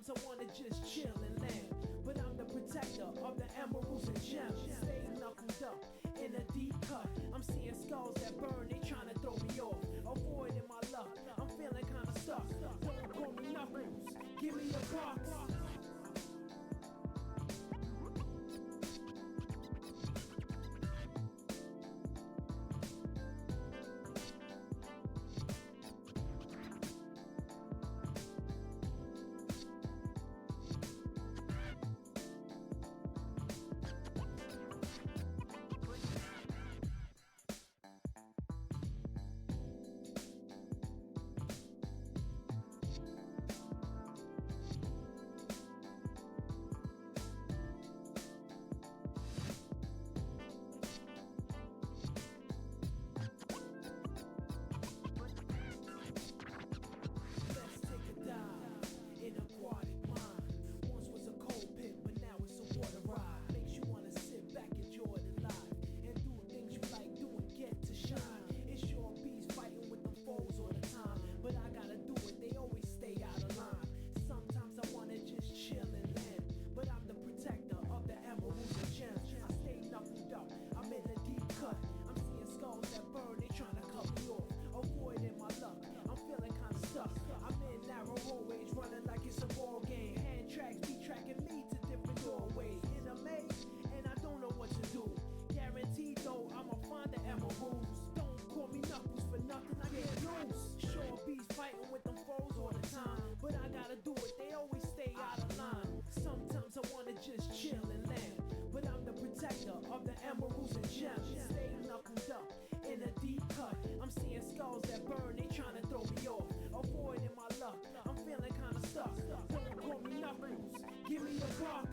Sometimes I wanna just chill and land, but I'm the protector of the emeralds and gems. Stay knuckled up in a deep cut. I'm seeing skulls that burn, they tryna throw me off. Avoiding my luck, I'm feeling kinda stuck. Don't call me Knuckles, give me a box. An aquatic mind. Once was a cold pit, but now it's a water ride. Makes you wanna sit back, enjoy the life, and do things you like doing, get to shine. It's sure bees fighting with them foes all the time, but I gotta do it, they always stay out of line. Sometimes I wanna just chill and land, but I'm the protector of the emeralds and gems. I stay knuckled up, I'm in a deep cut. I'm seeing skulls that burn, they tryna cut me off. Avoiding my luck, I'm feeling kinda stuck. I'm in narrow hallways, running like it's a ball game. Hand tracks be tracking me to different doorways. In a maze, and I don't know what to do. Guaranteed though, I'ma find the emeralds. Don't call me Knuckles for nothing, I get loose. Sure bees fighting with them foes all the time, but I gotta do it, they always stay out of line. Sometimes I wanna just chill and land, but I'm the protector of the emeralds and gems. Stay knuckled up in a deep cut. I'm seeing skulls that burn, they tryna throw me off. Avoiding my luck, I'm feeling kinda stuck. Don't call me Knuckles, give me a box.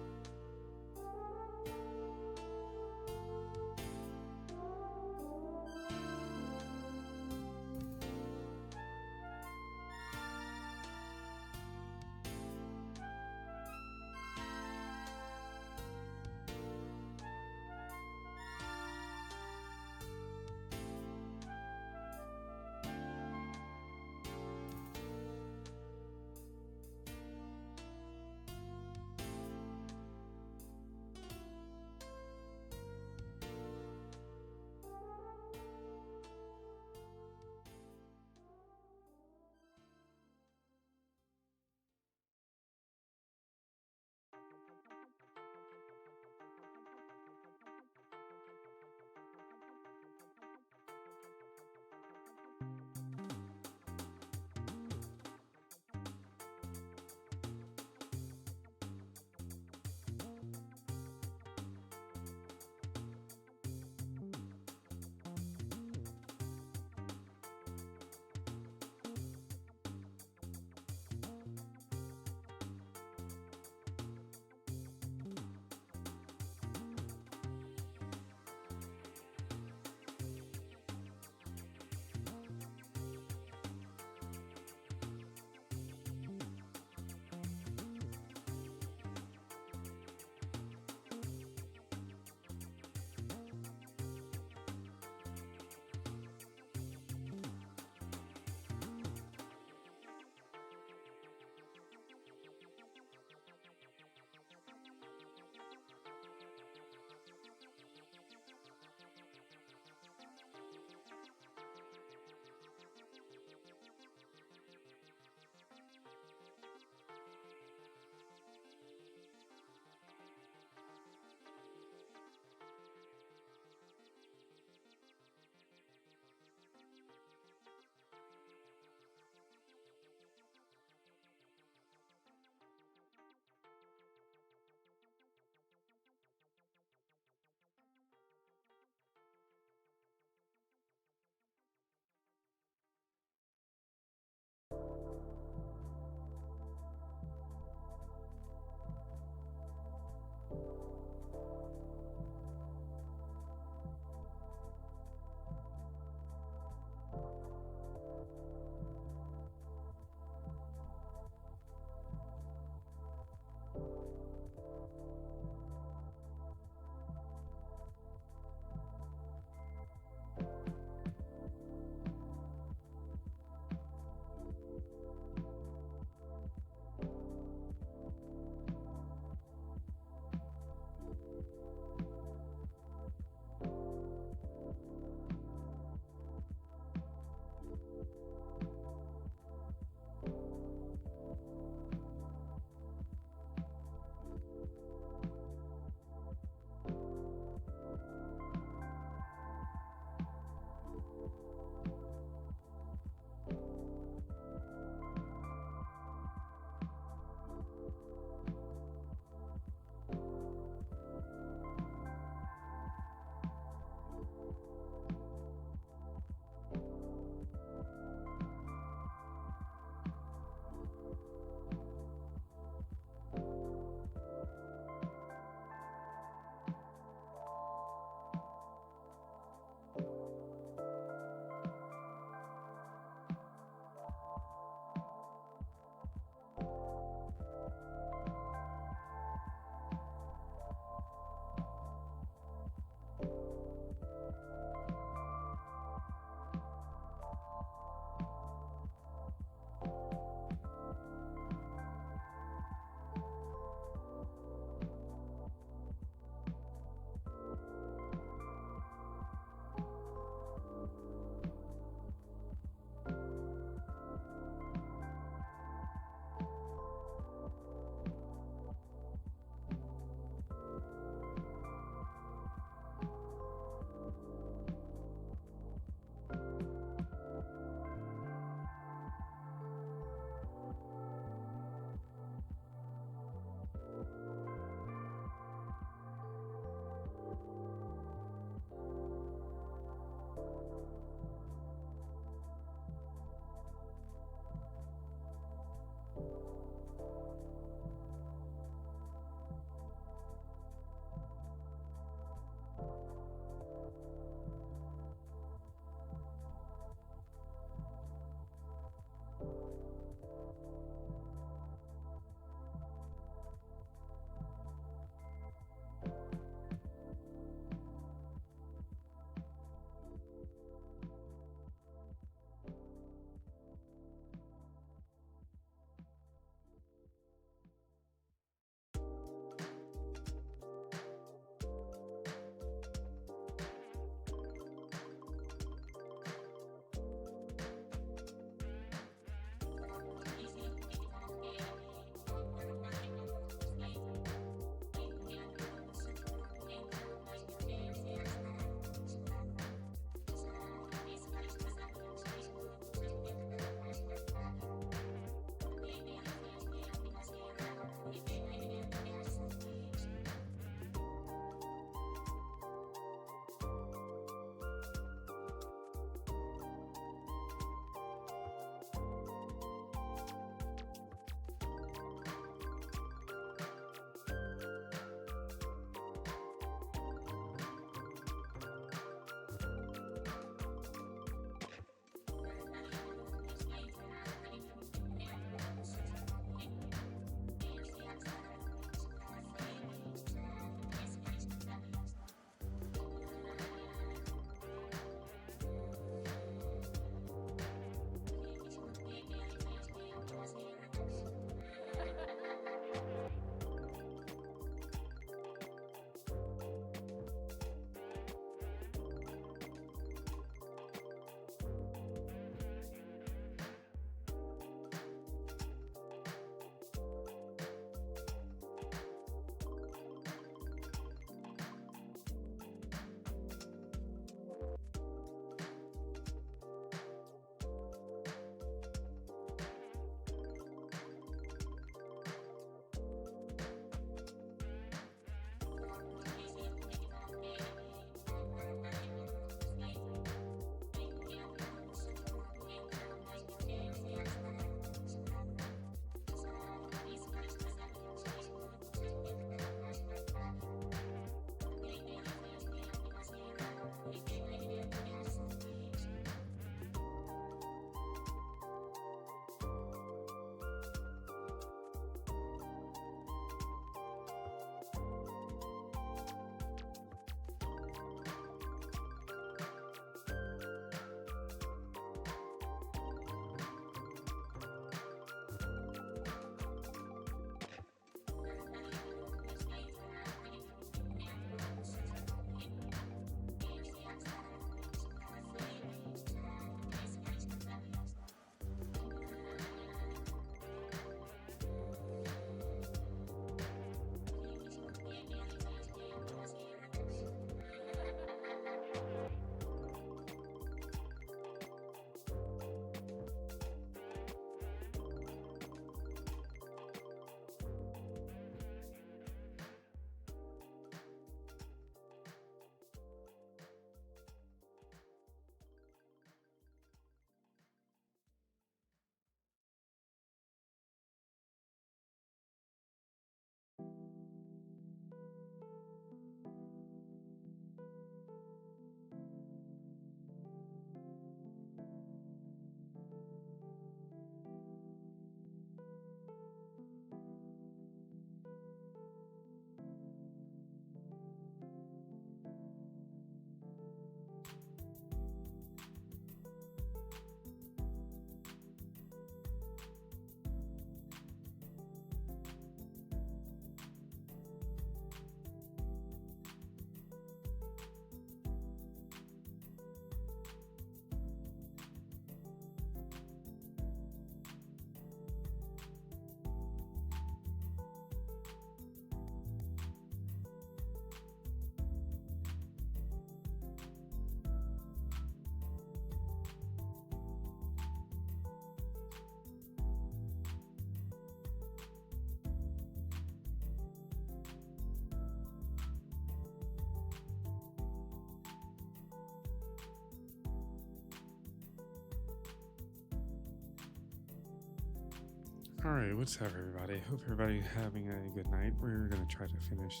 Alright, what's up everybody? Hope everybody's having a good night. We're going to try to finish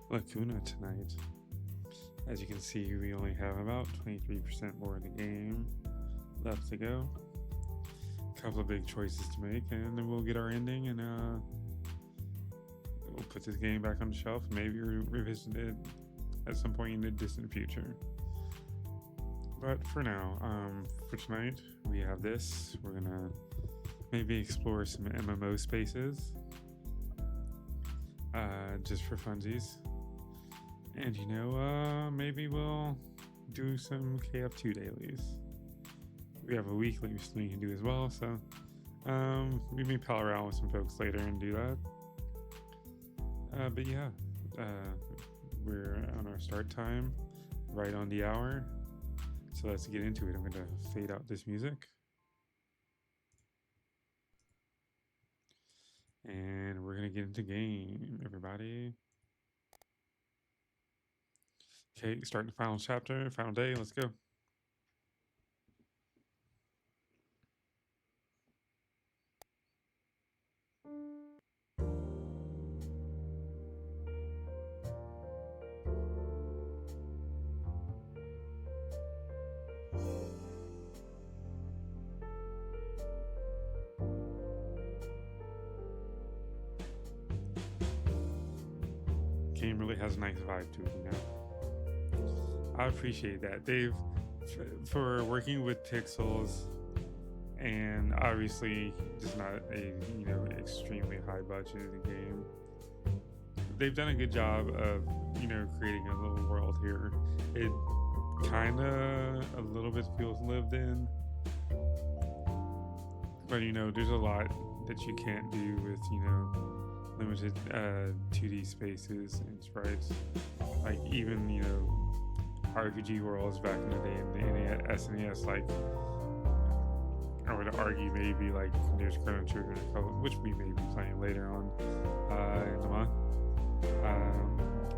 Lacuna tonight. As you can see, we only have about 23% more of the game left to go. A couple of big choices to make, and then we'll get our ending, and we'll put this game back on the shelf. Maybe revisit it at some point in the distant future. But for now, for tonight, we have this. We're going to maybe explore some MMO spaces, just for funsies. And maybe we'll do some KF2 dailies. We have a weekly we can do as well, so we may pal around with some folks later and do that. But yeah, we're on our start time, right on the hour. So let's get into it. I'm going to fade out this music. And we're going to get into game, everybody. Okay, starting the final chapter, final day. Let's go. Game really has a nice vibe to it, I appreciate that. They've, for working with pixels, and obviously just not a extremely high budgeted game, they've done a good job of creating a little world here. It kind of a little bit feels lived in, but there's a lot that you can't do with limited 2D spaces and sprites. Like even RPG worlds back in the day in the SNES, like I would argue maybe like there's Chrono Trigger, which we may be playing later on in the month.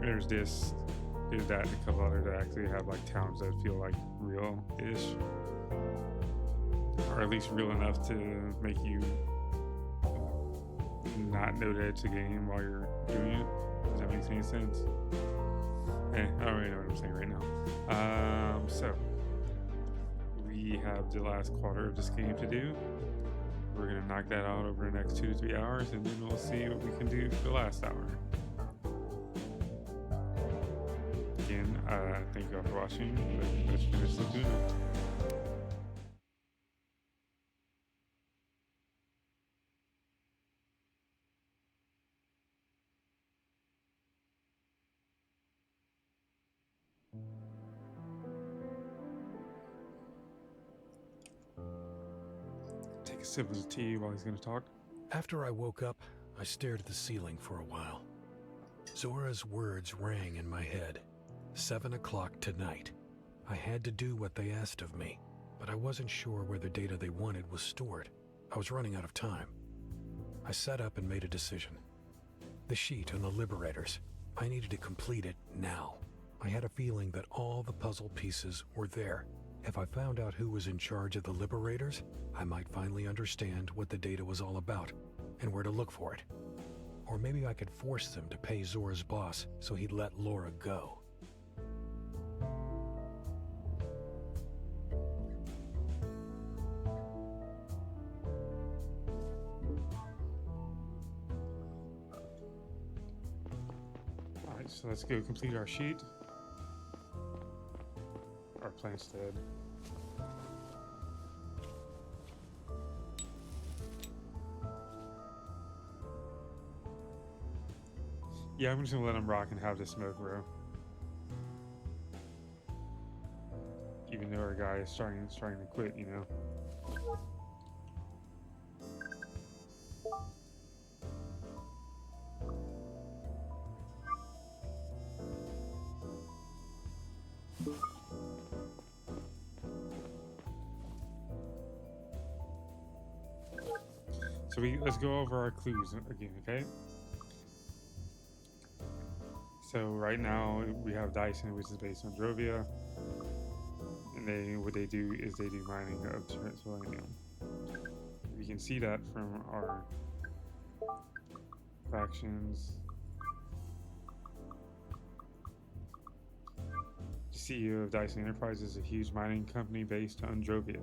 There's that, and a couple others that actually have like towns that feel like real-ish, or at least real enough to make you not know that it's a game while you're doing it. Does that make any sense? I don't really know what I'm saying right now. So we have the last quarter of this game to do. We're gonna knock that out over the next 2 to 3 hours, and then we'll see what we can do for the last hour. Again, thank you all for watching. Let's finish Lacuna. Take a sip of tea while he's going to talk. After I woke up, I stared at the ceiling for a while. Zora's words rang in my head. 7 o'clock tonight. I had to do what they asked of me, but I wasn't sure where the data they wanted was stored. I was running out of time. I sat up and made a decision. The sheet on the Liberators. I needed to complete it now. I had a feeling that all the puzzle pieces were there. If I found out who was in charge of the Liberators, I might finally understand what the data was all about and where to look for it. Or maybe I could force them to pay Zora's boss so he'd let Laura go. Alright, so let's go complete our sheet. Our plant's dead. Yeah, I'm just gonna let him rock and have the smoke, bro. Even though our guy is starting to quit, So let's go over our clues again, okay? So right now we have Dyson, which is based on Drovia, and what they do is they do mining of selenium. We can see that from our Factions. CEO of Dyson Enterprises, a huge mining company based on Drovia.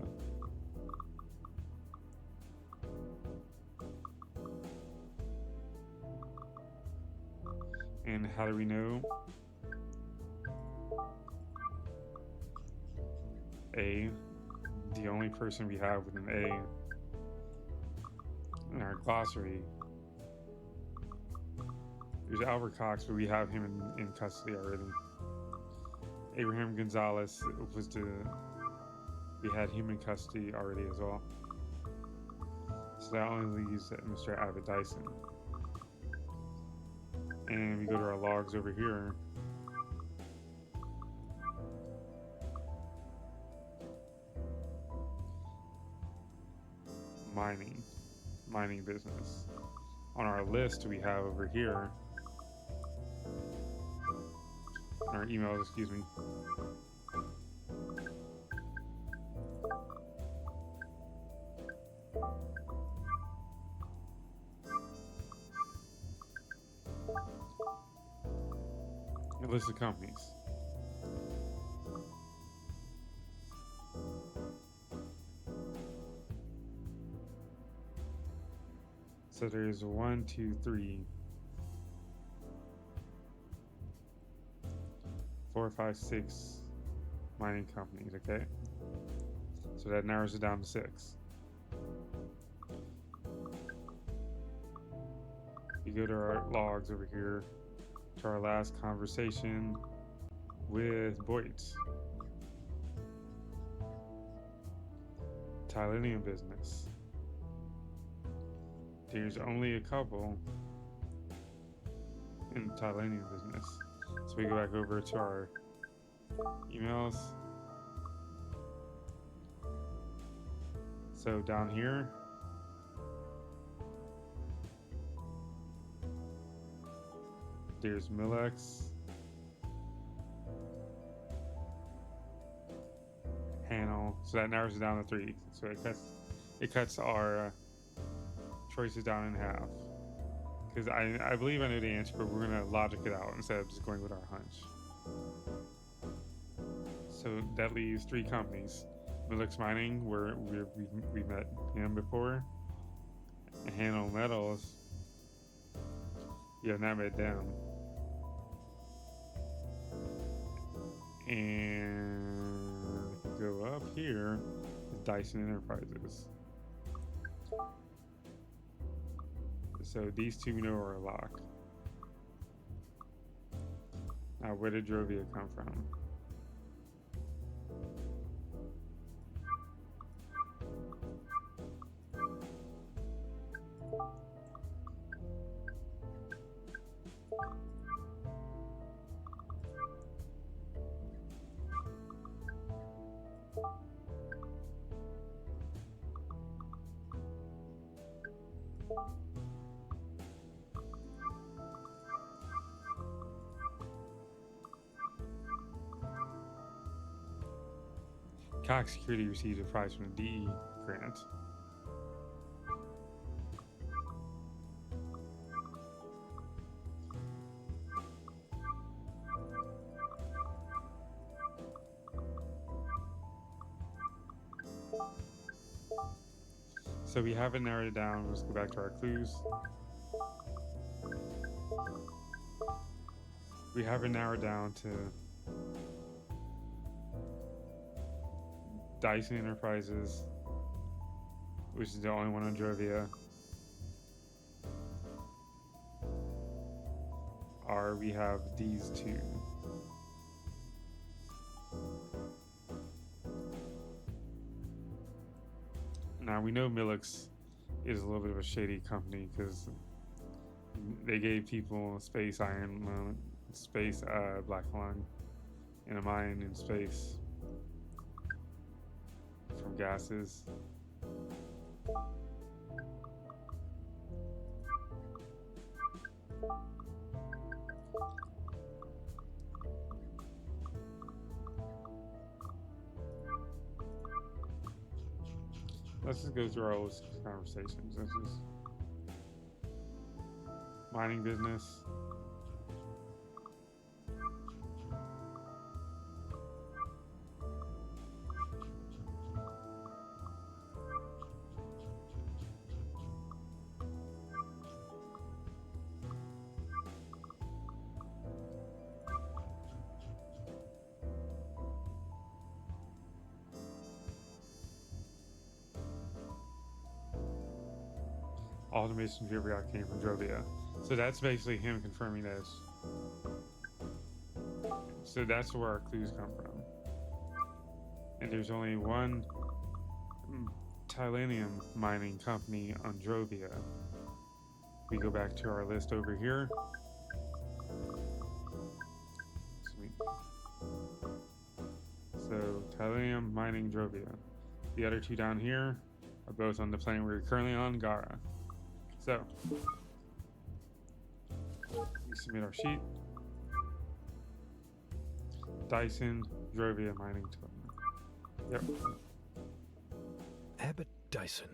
And how do we know? A, the only person we have with an A in our glossary is Albert Cox, but we have him in custody already. Abraham Gonzalez we had him in custody already as well. So that only leaves Mr. Abbott Dyson. And we go to our logs over here. Mining business. On our list we have over here, our emails, excuse me. A list of companies. So there's 1, 2, 3, 4, 5, 6 mining companies, okay? So that narrows it down to 6. You go to our logs over here to our last conversation with Boyt. Titanium business. There's only a couple in the titanium business. So we go back over to our emails. So down here, there's Millex, Hanel. So that narrows it down to 3. So it cuts our choices down in half. Because I believe I know the answer, but we're gonna logic it out instead of just going with our hunch. So that leaves 3 companies. Millex Mining, where we met him before. Hanel Metals, we have not met them. And if we go up here, is Dyson Enterprises. So these 2 we know are locked. Now, where did Drovia come from? Cox Security received a prize from the DE grant. So we haven't narrowed it down. Let's go back to our clues. We haven't narrowed down to Dyson Enterprises, which is the only one on Drovia. Or we have these 2. Now we know Millex is a little bit of a shady company because they gave people space iron, space black lung in a mine in space from gases. Let's just go through our old conversations. mining business. Automation Vibria came from Drovia. So that's basically him confirming this. So that's where our clues come from. And there's only one Titanium mining company on Drovia. We go back to our list over here. Sweet. So Titanium mining Drovia. The other two down here are both on the planet we're currently on, Gara. So we submit our sheet. Dyson, Drovia mining token. Yep. Abbott Dyson.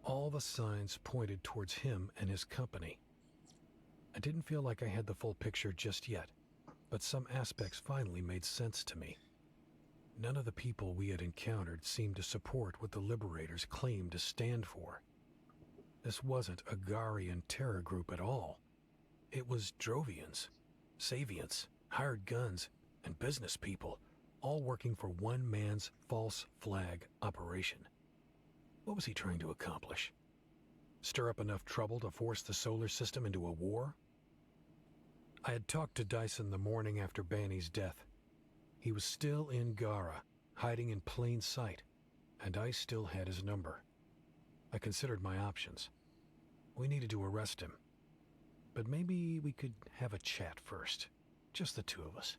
All the signs pointed towards him and his company. I didn't feel like I had the full picture just yet, but some aspects finally made sense to me. None of the people we had encountered seemed to support what the Liberators claimed to stand for. This wasn't a Garian terror group at all. It was Drovians, Savians, hired guns, and business people, all working for one man's false flag operation. What was he trying to accomplish? Stir up enough trouble to force the solar system into a war? I had talked to Dyson the morning after Banny's death. He was still in Gara, hiding in plain sight, and I still had his number. I considered my options. We needed to arrest him, but maybe we could have a chat first, just the two of us.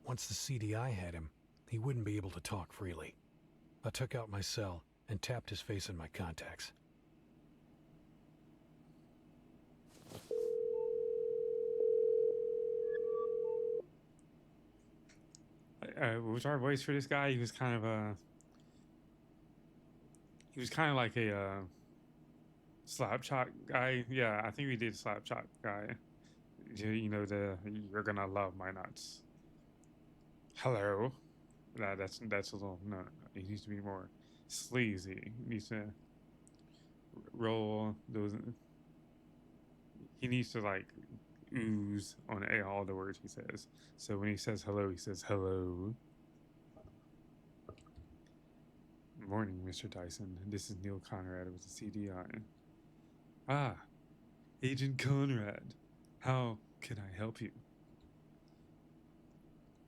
Once the CDI had him, he wouldn't be able to talk freely. I took out my cell and tapped his face in my contacts. Was our voice for this guy? He was kind of like a slapshot guy. Yeah, I think we did slapshot guy. You know, you're gonna love my nuts. Hello. That's a little no. He needs to be more sleazy. He needs to roll those. He needs to like ooze on all the words he says. So when he says hello, he says hello. Morning, Mr. Dyson. This is Neil Conrad with the CDI. Ah, Agent Conrad. How can I help you?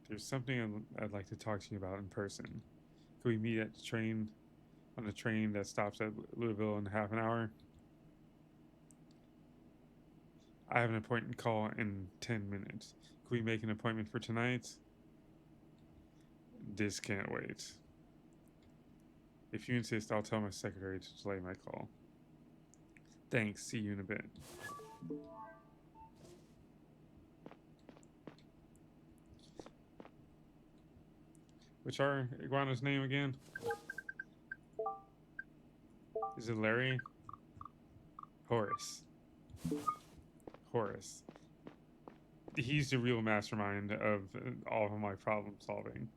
There's something I'd like to talk to you about in person. Could we meet at the train, on the train that stops at Louisville in half an hour? I have an appointment call in 10 minutes. Could we make an appointment for tonight? This can't wait. If you insist, I'll tell my secretary to delay my call. Thanks. See you in a bit. What's our iguana's name again? Is it Larry? Horace. Horace. He's the real mastermind of all of my problem solving.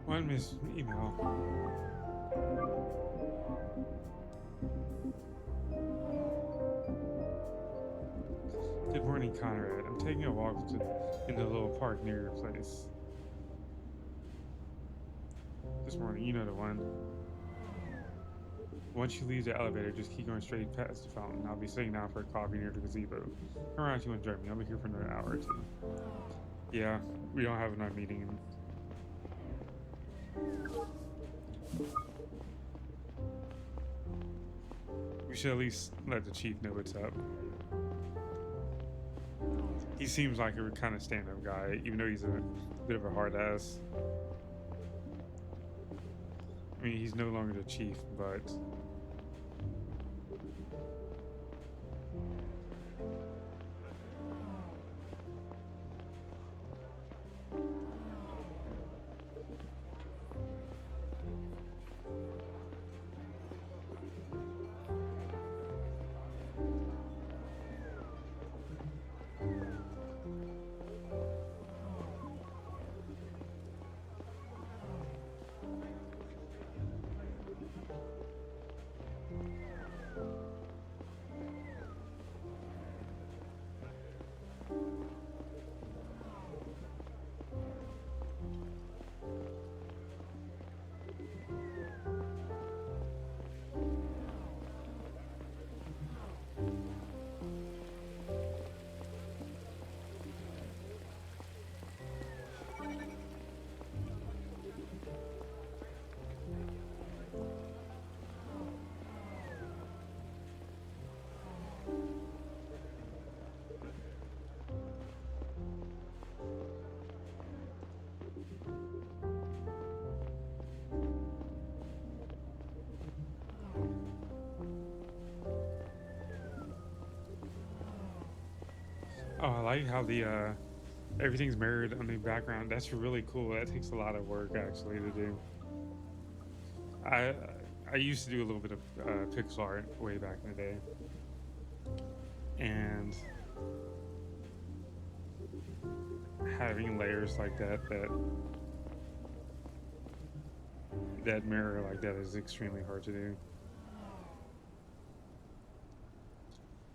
One missed email. Good morning, Conrad. I'm taking a walk in the little park near your place. This morning, you know the one. Once you leave the elevator, just keep going straight past the fountain. I'll be sitting down for a coffee near the gazebo. Come around if you want to join me. I'll be here for another hour or two. Yeah, we don't have another meeting. We should at least let the chief know what's up. He seems like a kind of stand-up guy, even though he's a bit of a hard ass. I mean, he's no longer the chief, but oh, I like how the everything's mirrored on the background. That's really cool. That takes a lot of work actually to do. I I used to do a little bit of pixel art way back in the day, and having layers like that mirror like that is extremely hard to do.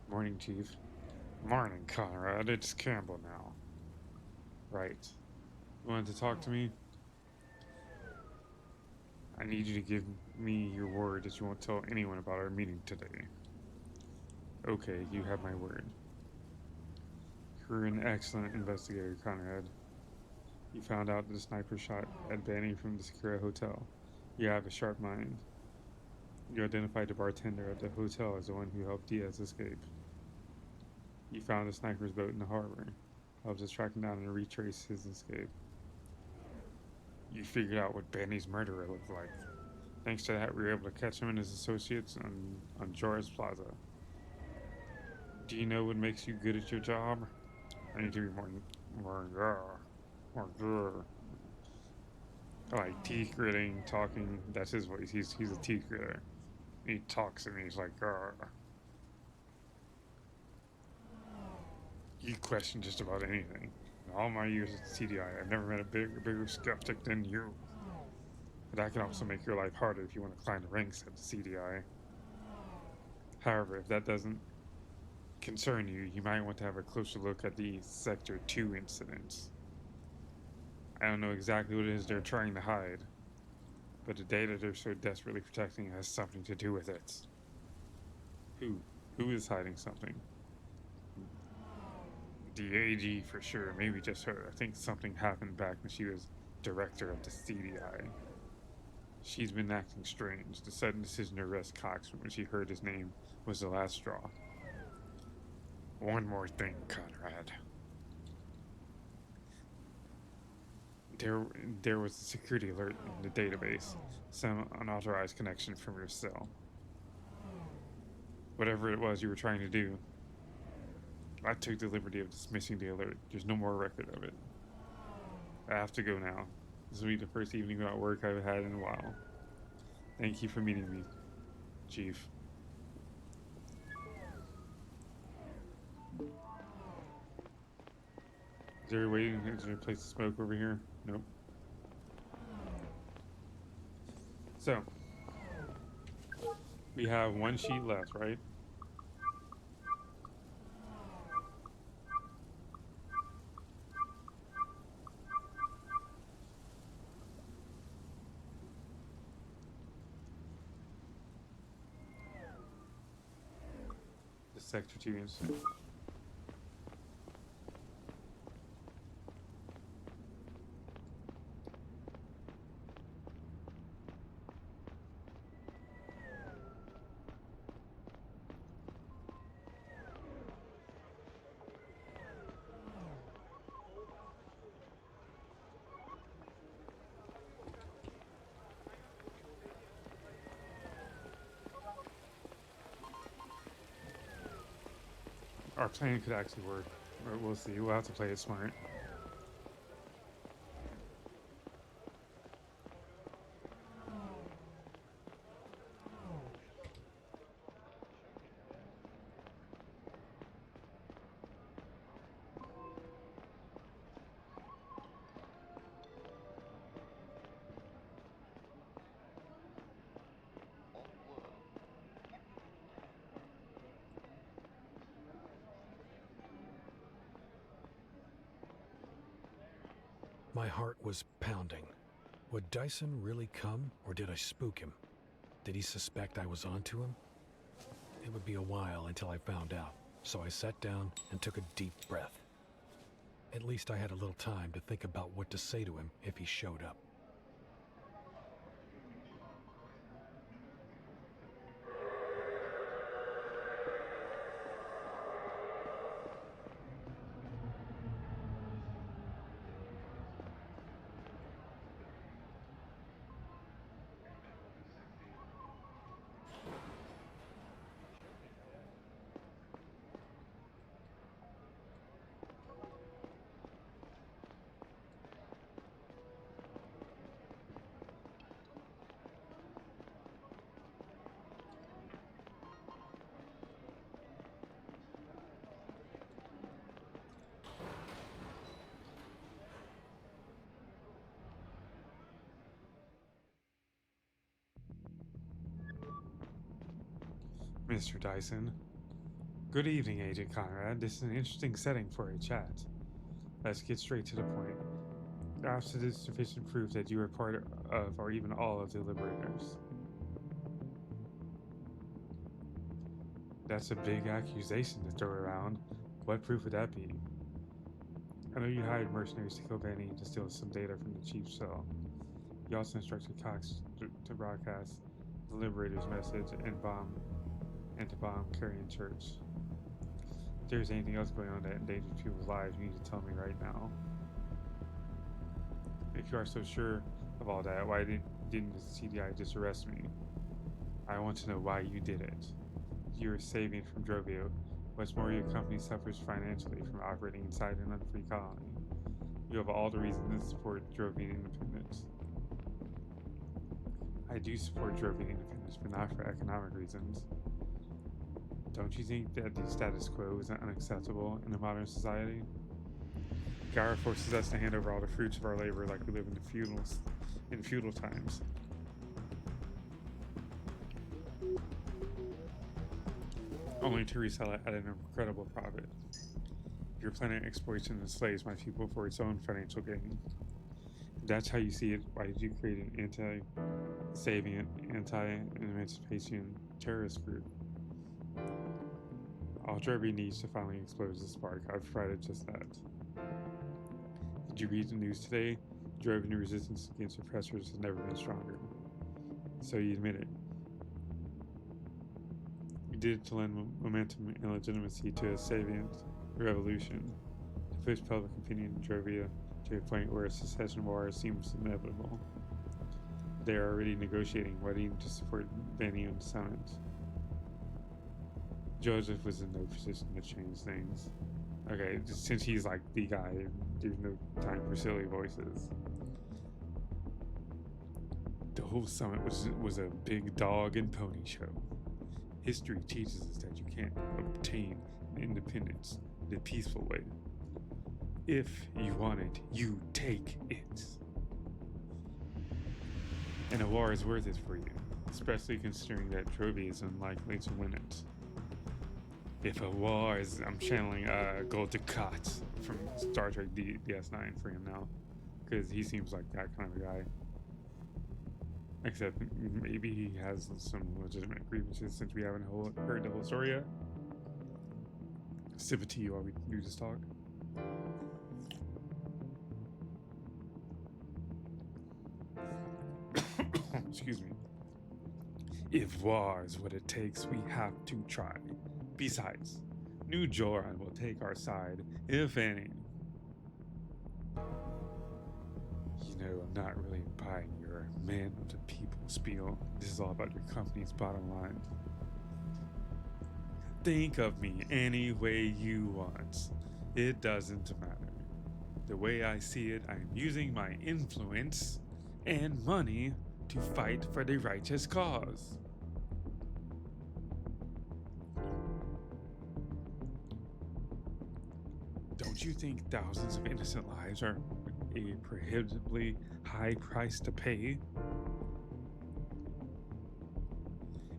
Morning, Chief. Morning, Conrad. It's Campbell now. Right. You wanted to talk to me? I need you to give me your word that you won't tell anyone about our meeting today. Okay, you have my word. You're an excellent investigator, Conrad. You found out that the sniper shot at Benny from the Secura Hotel. You have a sharp mind. You identified the bartender at the hotel as the one who helped Diaz escape. You found the sniper's boat in the harbor. Helped us track him down and retrace his escape. You figured out what Benny's murderer looked like. Thanks to that, we were able to catch him and his associates on Joris Plaza. Do you know what makes you good at your job? I need to be more good. Like teeth gritting, talking. That's his voice. He's a teeth gritter. He talks and he's like, You question just about anything. In all my years at CDI, I've never met a bigger skeptic than you. But that can also make your life harder if you want to climb the ranks at the CDI. However, if that doesn't concern you, you might want to have a closer look at the Sector 2 incidents. I don't know exactly what it is they're trying to hide, but the data they're so desperately protecting has something to do with it. Who? Who is hiding something? The AG for sure, maybe just her. I think something happened back when she was director of the CDI. She's been acting strange. The sudden decision to arrest Cox when she heard his name was the last straw. One more thing, Conrad. There was a security alert in the database. Some unauthorized connection from your cell. Whatever it was you were trying to do, I took the liberty of dismissing the alert. There's no more record of it. I have to go now. This will be the first evening without work I've had in a while. Thank you for meeting me, Chief. Is there a place to smoke over here? Nope. So, we have one sheet left, right? Sector 2 incident. Our plan could actually work, but we'll see. We'll have to play it smart. My heart was pounding. Would Dyson really come, or did I spook him? Did he suspect I was onto him? It would be a while until I found out, so I sat down and took a deep breath. At least I had a little time to think about what to say to him if he showed up. Mr. Dyson. Good evening, Agent Conrad. This is an interesting setting for a chat. Let's get straight to the point. After this sufficient proof that you are part of, or even all of the Liberators. That's a big accusation to throw around. What proof would that be? I know you hired mercenaries to kill Vanny to steal some data from the Chief's cell. You also instructed Cox to broadcast the Liberators' message and to bomb Carrion Church. If there's anything else going on that endangers people's lives, you need to tell me right now. If you are so sure of all that, why didn't the CDI just arrest me? I want to know why you did it. You are saving from Drovio. What's more, your company suffers financially from operating inside an unfree colony. You have all the reason to support Drovian independence. I do support Drovian independence, but not for economic reasons. Don't you think that the status quo is unacceptable in a modern society? Gara forces us to hand over all the fruits of our labor like we live in feudal times. Only to resell it at an incredible profit. Your planet exploits and enslaves my people for its own financial gain. If that's how you see it, why did you create an anti-Sabian, anti-emancipation terrorist group? All Derby needs to finally expose the spark. I've provided just that. Did you read the news today? Drovian resistance against oppressors has never been stronger. So you admit it. You did it to lend momentum and legitimacy to a Sabian revolution, to push public opinion in Drovia to a point where a secession war seems inevitable. They are already negotiating waiting to support Vanny on the summit. Joseph was in no position to change things. Okay, since he's like the guy, there's no time for silly voices. The whole summit was a big dog and pony show. History teaches us that you can't obtain independence the peaceful way. If you want it, you take it. And a war is worth it for you, especially considering that Trovy is unlikely to win it. If a war is, I'm channeling Gold Dukat from Star Trek DS9 for him now, because he seems like that kind of guy. Except maybe he has some legitimate grievances since we haven't heard the whole story yet. Sip of tea while we do this talk. Excuse me. If war is what it takes, we have to try. Besides, New Joran will take our side, if any. You know, I'm not really buying your man of the people spiel. This is all about your company's bottom line. Think of me any way you want. It doesn't matter. The way I see it, I'm using my influence and money to fight for the righteous cause. Don't you think thousands of innocent lives are a prohibitively high price to pay?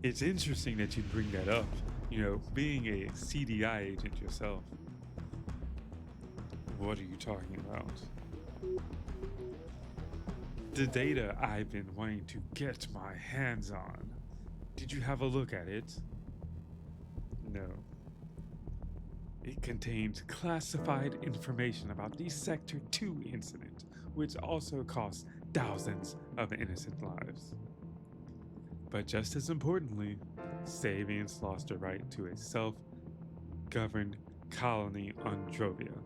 It's interesting that you'd bring that up, you know, being a CDI agent yourself. What are you talking about? The data I've been wanting to get my hands on. Did you have a look at it? No. It contains classified information about the Sector 2 incident, which also cost thousands of innocent lives. But just as importantly, Sabians lost the right to a self-governed colony on Drovia.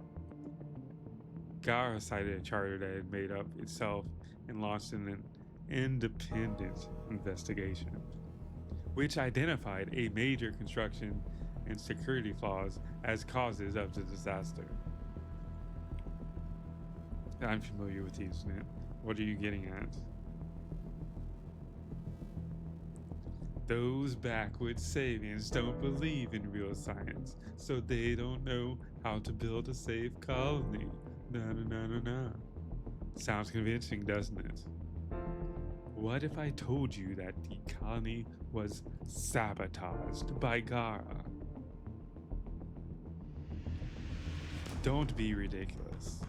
Gara cited a charter that had made up itself and launched an independent investigation, which identified a major construction and security flaws as causes of the disaster. I'm familiar with the incident. What are you getting at? Those backwoods Sabians don't believe in real science, so they don't know how to build a safe colony. No. Sounds convincing, doesn't it? What if I told you that the colony was sabotaged by Gara? Don't be ridiculous.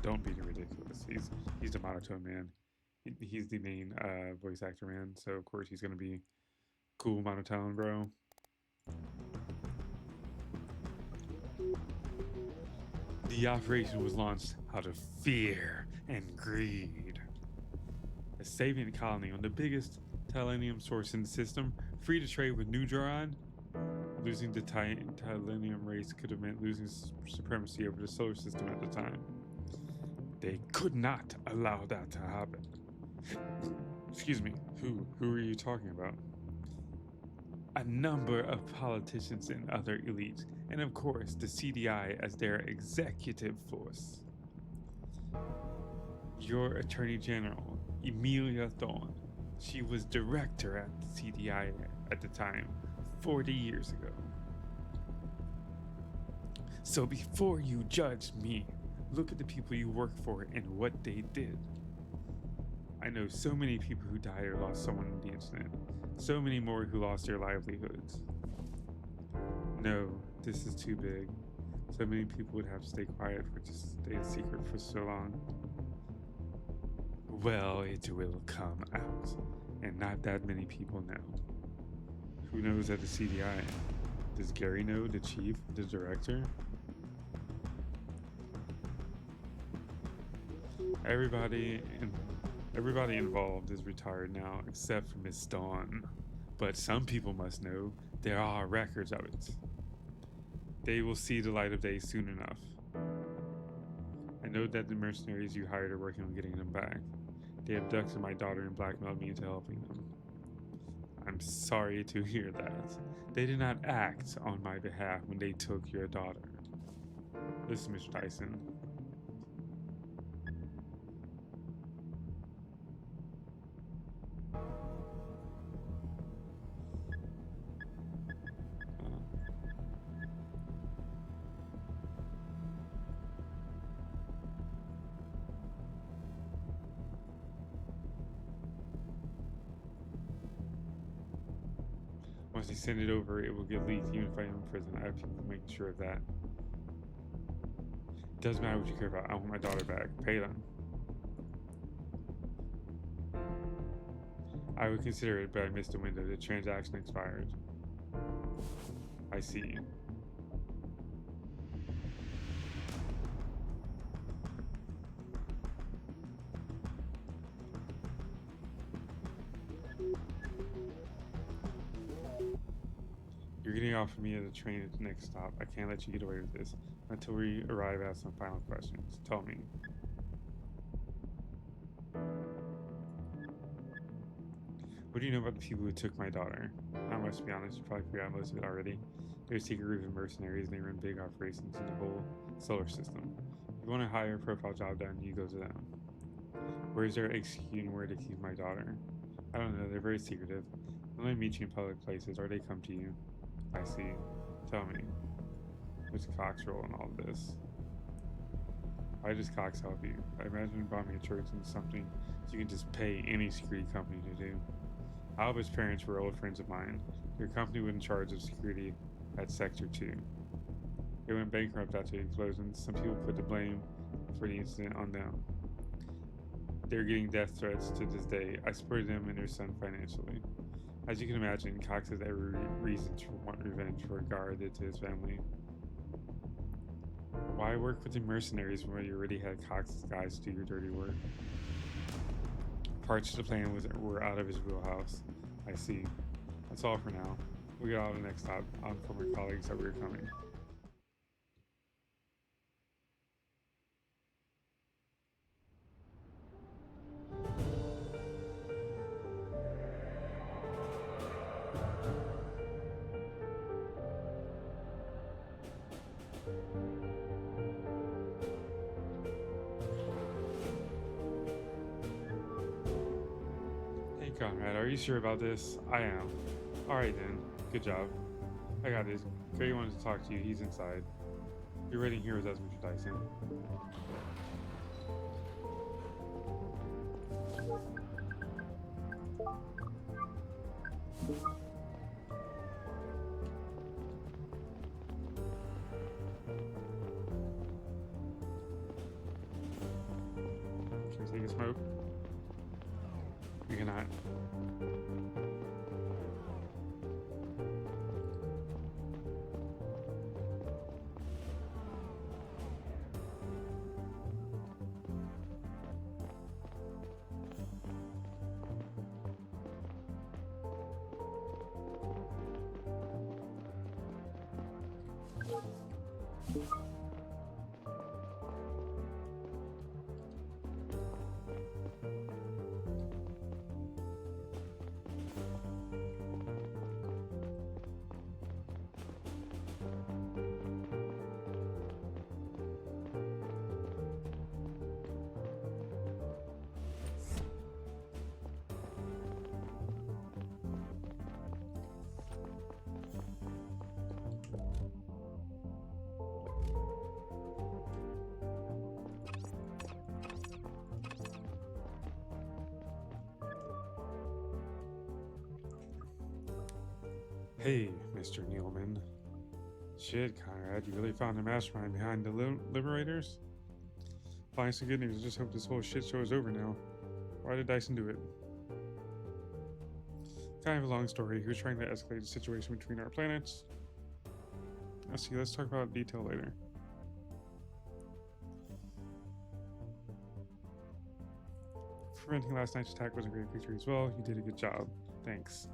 Don't be ridiculous. He's the monotone man. He's the main voice actor man, so of course he's gonna be cool monotone, bro. The operation was launched out of fear and greed. A Sabian colony on the biggest Titanium source in the system, free to trade with New Joran. Losing the Titanium race could have meant losing supremacy over the solar system at the time. They could not allow that to happen. Excuse me, who are you talking about? A number of politicians and other elites, and of course the CDI as their executive force. Your Attorney General, Emilia Thorne, she was director at the CDI at the time, 40 years ago. So before you judge me, look at the people you work for and what they did. I know so many people who died or lost someone in the incident. So many more who lost their livelihoods. No, this is too big. So many people would have to stay quiet for just stay secret for so long. Well, it will come out, and not that many people know. Who knows at the CDI? Does Gary know, the chief, the director? Everybody involved is retired now, except for Miss Dawn. But some people must know there are records of it. They will see the light of day soon enough. I know that the mercenaries you hired are working on getting them back. They abducted my daughter and blackmailed me into helping them. I'm sorry to hear that. They did not act on my behalf when they took your daughter. Listen, Mr. Tyson. Once they send it over, it will get leaked even if I am in prison. I have people making sure of that. It doesn't matter what you care about. I want my daughter back. Pay them. I would consider it, but I missed the window. The transaction expired. I see. getting off of me at the train at the next stop. I can't let you get away with this until we arrive at some final questions. Tell me. What do you know about the people who took my daughter? Not much, to be honest. You probably forgot most of it already. They're a secret group of mercenaries, and they run big operations in the whole solar system. If you want a higher profile job done, you go to them. Where's their executing where to keep my daughter? I don't know. They're very secretive. They only meet you in public places, or they come to you. I see. Tell me. What's Cox role in all of this? Why does Cox help you? I imagine bombing a church is something you can just pay any security company to do. Alba's parents were old friends of mine. Their company was in charge of security at Sector 2. They went bankrupt after the explosion. Some people put the blame for the incident on them. They're getting death threats to this day. I supported them and their son financially. As you can imagine, Cox has every reason to want revenge for what Gara did to his family. Why work with the mercenaries when you already had Cox's guys do your dirty work? Parts of the plan were out of his wheelhouse. I see. That's all for now. We got on the next stop. I'll inform my colleagues that we are coming. Hey Conrad, are you sure about this? I am. Alright then. Good job. I got this. Gray wanted to talk to you. He's inside. You're waiting here with us, Mr. Dyson. Can we take a smoke? We cannot. Hey, Mr. Nealman. Shit, Conrad, you really found the mastermind behind the Liberators? Fine, some good news. I just hope this whole shit show is over now. Why did Dyson do it? Kind of a long story. He was trying to escalate the situation between our planets. Let's talk about detail later. Preventing last night's attack was a great victory as well. You did a good job. Thanks.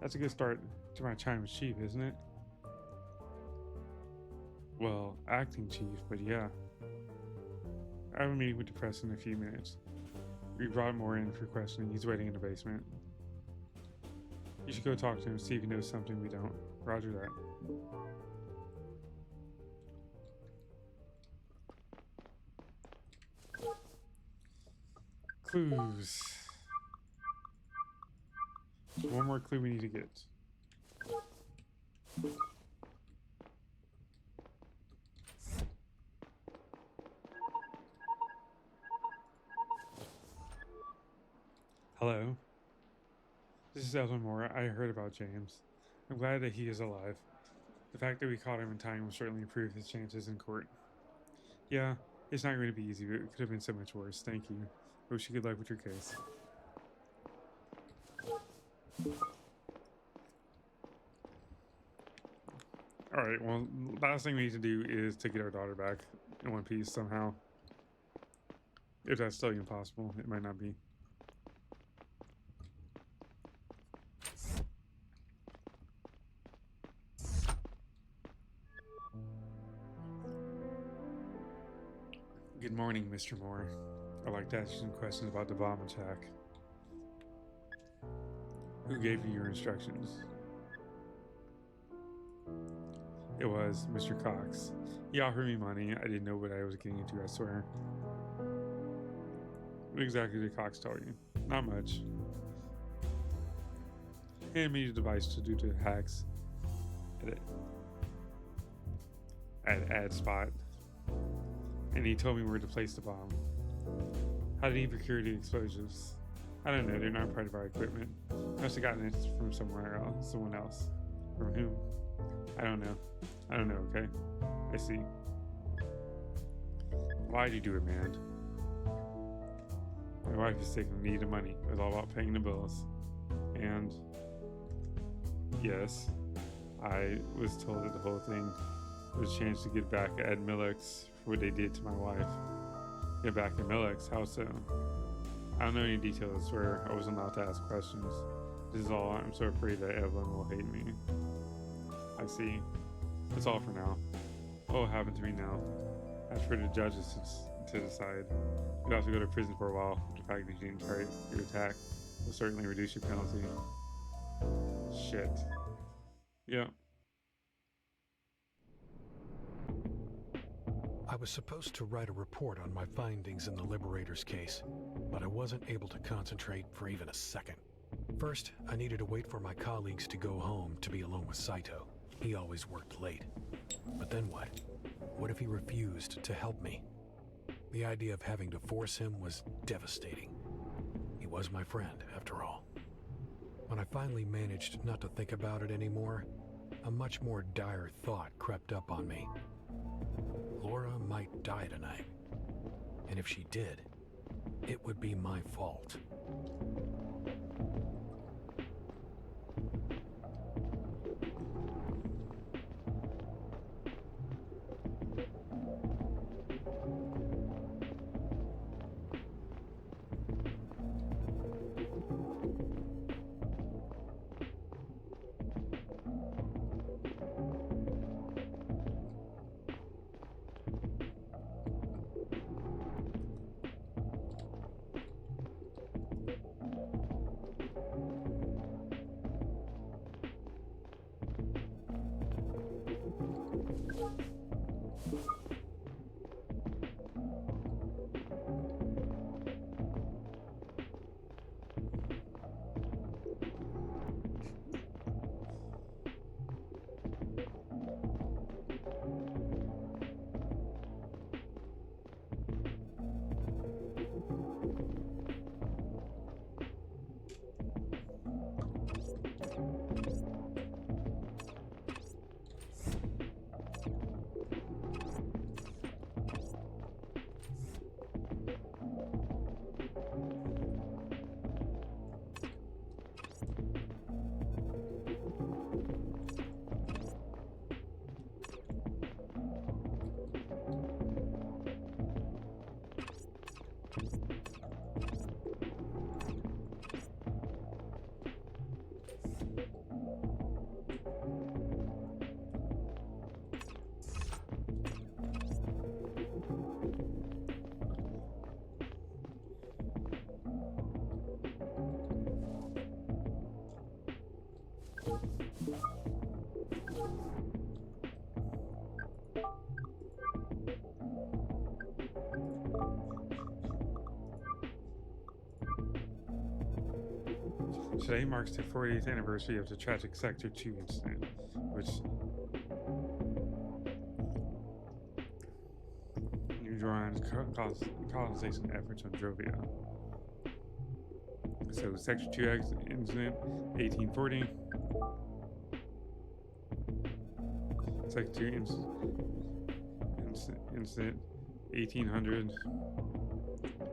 That's a good start to my time as chief, isn't it? Well, acting chief, but yeah. I have a meeting with the press in a few minutes. We brought more in for questioning. He's waiting in the basement. You should go talk to him, see if he knows something we don't. Roger that. Clues. One more clue we need to get. Hello. This is Elton Moore. I heard about James. I'm glad that he is alive. The fact that we caught him in time will certainly improve his chances in court. Yeah, it's not going to be easy, but it could have been so much worse. Thank you. I wish you good luck with your case. Alright, well, last thing we need to do is to get our daughter back in one piece somehow. If that's still even possible, it might not be. Good morning, Mr. Moore. I'd like to ask you some questions about the bomb attack. Who gave you your instructions? It was Mr. Cox. He offered me money. I didn't know what I was getting into, I swear. What exactly did Cox tell you? Not much. He handed me a device to do the hacks at ad spot, and he told me where to place the bomb. How did he procure the explosives? I don't know. They're not part of our equipment. I must have gotten it from someone else. From whom? I don't know. Okay? I see. Why'd you do it, man? My wife is sick and needed money. It was all about paying the bills. And yes, I was told that the whole thing was a chance to get back at Millex for what they did to my wife. Get back at Millex? How so? I don't know any details. I swear I wasn't allowed to ask questions. This is all. I'm so afraid that Evelyn will hate me. I see. That's all for now. What will happen to me now? As for the judges to decide. You'll have to go to prison for a while. The fact that you didn't try your attack will certainly reduce your penalty. Shit. Yeah. I was supposed to write a report on my findings in the Liberator's case, but I wasn't able to concentrate for even a second. First, I needed to wait for my colleagues to go home to be alone with Saito. He always worked late. But then what? What if he refused to help me? The idea of having to force him was devastating. He was my friend, after all. When I finally managed not to think about it anymore, a much more dire thought crept up on me. Laura might die tonight. And if she did, it would be my fault. Today marks the 40th anniversary of the tragic Sector 2 incident, which New Joran's colonization efforts on Drovia. So, Sector 2 incident, 1840. Sector 2 incident, 1800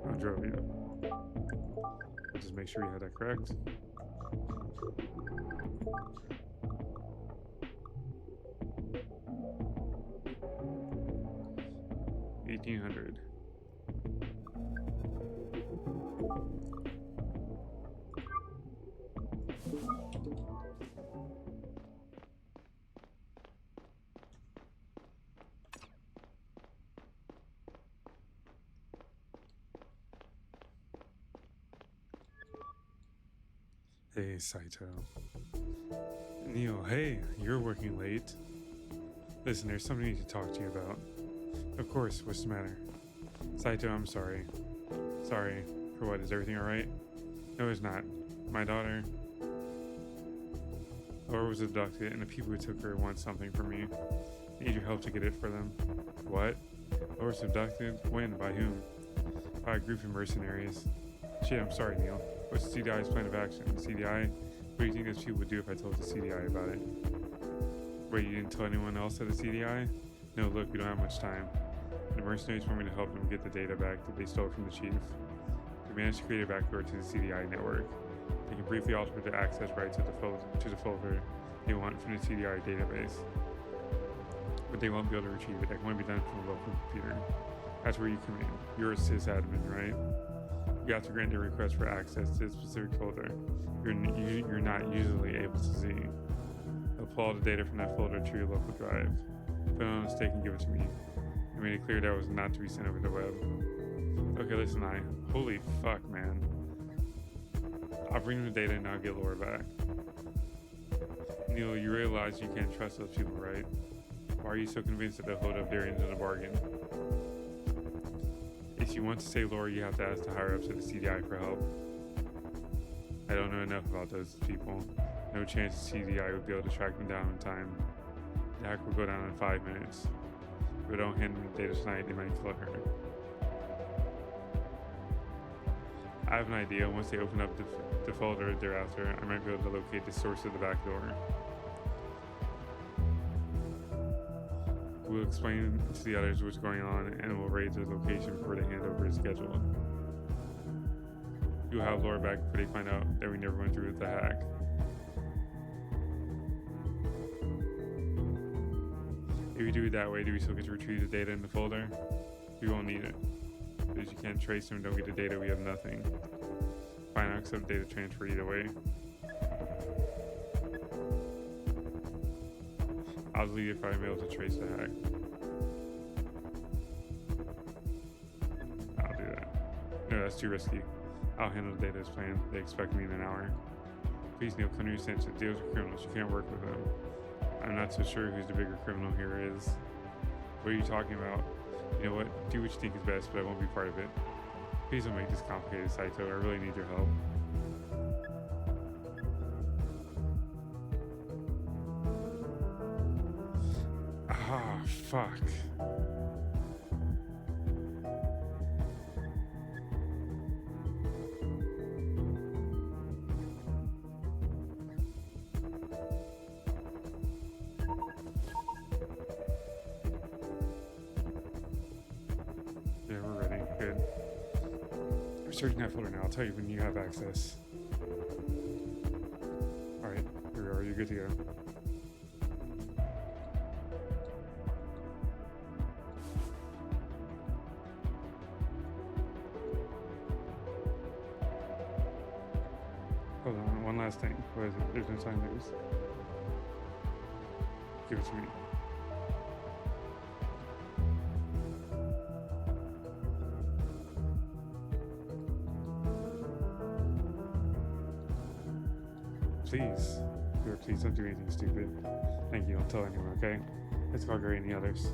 on Drovia. I'll just make sure you have that correct. $1,800. Hey, Saito. Neil, hey, you're working late. Listen, there's something I need to talk to you about. Of course, what's the matter? Saito, I'm sorry. Sorry. For what, is everything alright? No, it's not. My daughter... Laura was abducted, and the people who took her want something from me. I need your help to get it for them. What? Laura was abducted? When? By whom? By a group of mercenaries. Shit, I'm sorry, Neil. What's the CDI's plan of action? CDI? What do you think those people would do if I told the CDI about it? Wait, you didn't tell anyone else at the CDI? No, look, we don't have much time. The mercenaries want me to help them get the data back that they stole from the chief. We managed to create a backdoor to the CDI network. They can briefly alter the access rights to the folder they want from the CDI database. But they won't be able to retrieve it. That can only be done from a local computer. That's where you come in. You're a sysadmin, right? You have to grant a request for access to a specific folder you're not usually able to see. They'll pull all the data from that folder to your local drive. Put it on a stick and give it to me. I made it clear that it was not to be sent over the web. Okay, listen, holy fuck, man. I'll bring them the data and I'll get Laura back. Neil, you realize you can't trust those people, right? Why are you so convinced that they'll hold up their end of the bargain? If you want to save Laura, you have to ask the higher ups at the CDI for help. I don't know enough about those people. No chance the CDI would be able to track them down in time. The hack will go down in 5 minutes. If we don't hand them the data tonight, they might kill her. I have an idea. Once they open up the folder thereafter, I might be able to locate the source of the back door. We'll explain to the others what's going on, and we'll raise the location before the handover is scheduled. You'll have Laura back before they find out that we never went through with the hack. If you do it that way, do we still get to retrieve the data in the folder? We won't need it. Because you can't trace them and don't get the data, we have nothing. Fine, I'll accept data transfer either way. I'll delete it if I'm able to trace the hack. I'll do that. No, that's too risky. I'll handle the data as planned. They expect me in an hour. Please, Neil, come to your senses. Deals with criminals. You can't work with them. I'm not so sure who's the bigger criminal here is. What are you talking about? You know what? Do what you think is best, but I won't be part of it. Please don't make this complicated, Saito. I really need your help. Ah, fuck. Yeah, we're ready. Good. We're searching that folder now. I'll tell you when you have access. Alright, here we are. You're good to go. Hold on, one last thing. What is it? There's no time to lose. Give it to me. Please. Please don't do anything stupid. Thank you, don't tell anyone, okay? Let's call Gary and the others.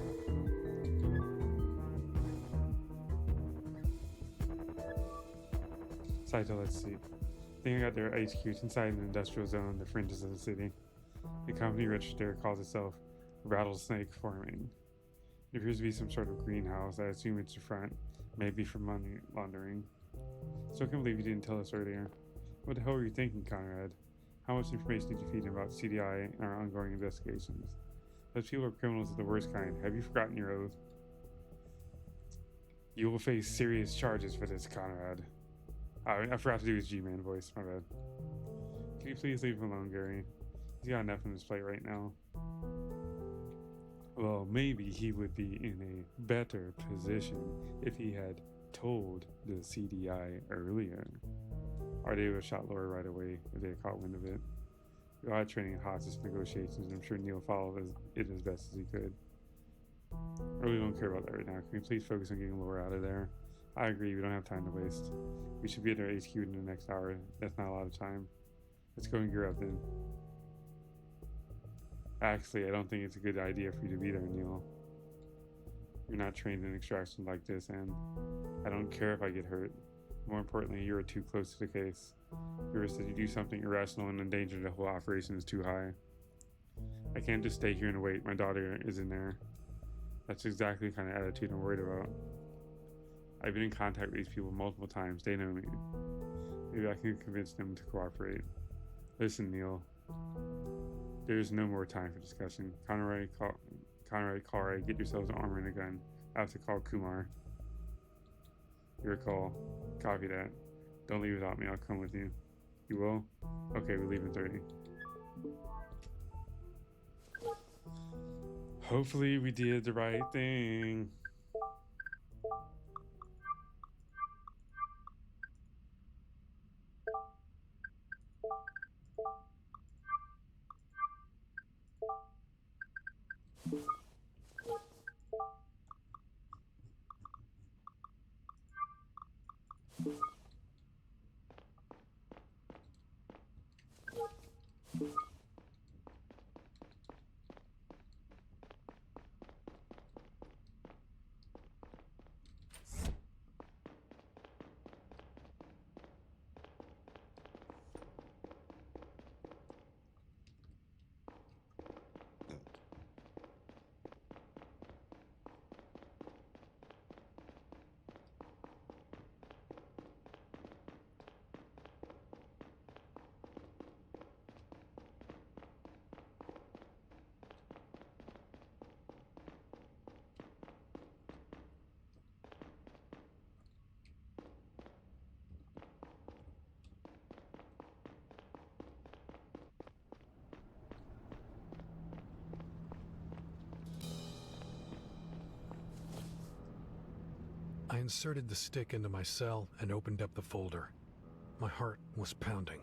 Saito, let's see. I think I got their HQ. It's inside an industrial zone, the fringes of the city. The company register calls itself Rattlesnake Farming. It appears to be some sort of greenhouse. I assume it's the front, maybe for money laundering. Still can't believe you didn't tell us earlier. What the hell were you thinking, Conrad? How much information did you feed him about CDI and our ongoing investigations? Those people are criminals of the worst kind. Have you forgotten your oath? You will face serious charges for this, Conrad. I forgot to do his G-Man voice, my bad. Can you please leave him alone, Gary? He's got enough on his plate right now. Well, maybe he would be in a better position if he had told the CDI earlier. Or they would have shot Laura right away if they had caught wind of it. We all had training in hostage negotiations, and I'm sure Neil followed it as best as he could. I really don't care about that right now. Can we please focus on getting Laura out of there? I agree, we don't have time to waste. We should be at our HQ in the next hour. That's not a lot of time. Let's go and gear up then. Actually, I don't think it's a good idea for you to be there, Neil. You're not trained in extraction like this, and I don't care if I get hurt. More importantly, you're too close to the case. The risk that you do something irrational and endanger the whole operation is too high. I can't just stay here and wait. My daughter is in there. That's exactly the kind of attitude I'm worried about. I've been in contact with these people multiple times. They know me. Maybe I can convince them to cooperate. Listen, Neil. There's no more time for discussion. Conrad, Kare, get yourselves an armor and a gun. I have to call Kumar. Your call. Copy that. Don't leave without me. I'll come with you. You will? Okay, we leave in 30. Hopefully we did the right thing. I inserted the stick into my cell and opened up the folder. My heart was pounding.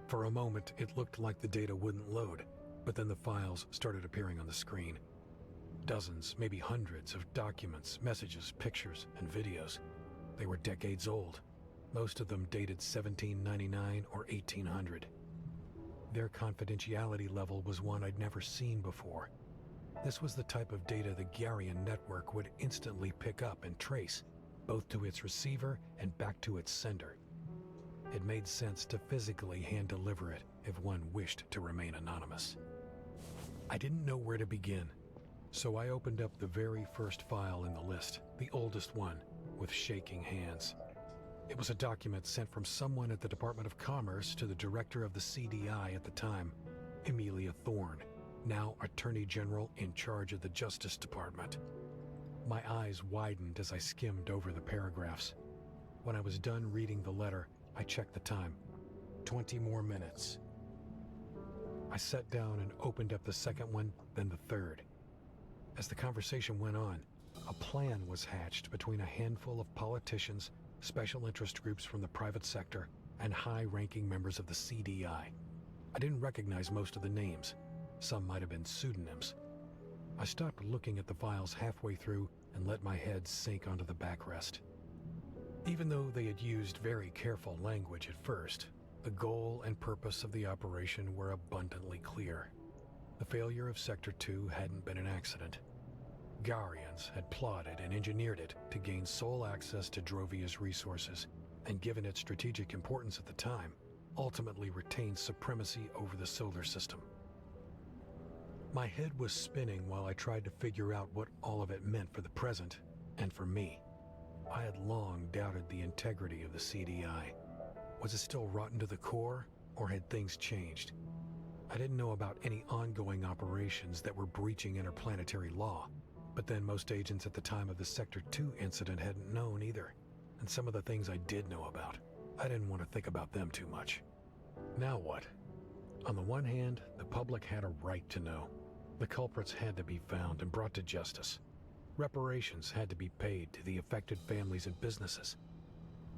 For a moment, it looked like the data wouldn't load, but then the files started appearing on the screen. Dozens, maybe hundreds of documents, messages, pictures, and videos. They were decades old. Most of them dated 1799 or 1800. Their confidentiality level was one I'd never seen before. This was the type of data the Garian network would instantly pick up and trace, both to its receiver and back to its sender. It made sense to physically hand-deliver it if one wished to remain anonymous. I didn't know where to begin, so I opened up the very first file in the list, the oldest one, with shaking hands. It was a document sent from someone at the Department of Commerce to the director of the CDI at the time, Amelia Thorne, now Attorney General in charge of the Justice Department. My eyes widened as I skimmed over the paragraphs. When I was done reading the letter, I checked the time. 20 more minutes. I sat down and opened up the second one, then the third. As the conversation went on, a plan was hatched between a handful of politicians, special interest groups from the private sector, and high-ranking members of the CDI. I didn't recognize most of the names. Some might have been pseudonyms. I stopped looking at the files halfway through and let my head sink onto the backrest. Even though they had used very careful language at first, the goal and purpose of the operation were abundantly clear. The failure of Sector 2 hadn't been an accident. Garians had plotted and engineered it to gain sole access to Drovia's resources, and given its strategic importance at the time, ultimately retained supremacy over the solar system. My head was spinning while I tried to figure out what all of it meant for the present, and for me. I had long doubted the integrity of the CDI. Was it still rotten to the core, or had things changed? I didn't know about any ongoing operations that were breaching interplanetary law, but then most agents at the time of the Sector 2 incident hadn't known either, and some of the things I did know about, I didn't want to think about them too much. Now what? On the one hand, the public had a right to know. The culprits had to be found and brought to justice. Reparations had to be paid to the affected families and businesses.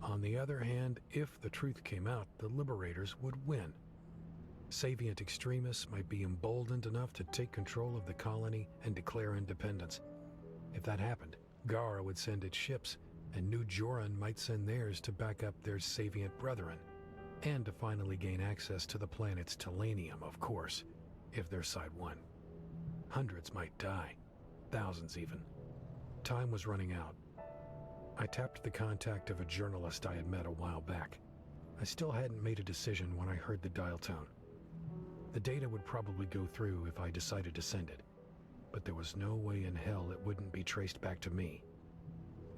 On the other hand, if the truth came out, the liberators would win. Savient extremists might be emboldened enough to take control of the colony and declare independence. If that happened, Gara would send its ships, and New Joran might send theirs to back up their Savient brethren. And to finally gain access to the planet's telenium, of course, if their side won. Hundreds might die, thousands even. Time was running out. I tapped the contact of a journalist I had met a while back. I still hadn't made a decision when I heard the dial tone. The data would probably go through if I decided to send it, but there was no way in hell it wouldn't be traced back to me.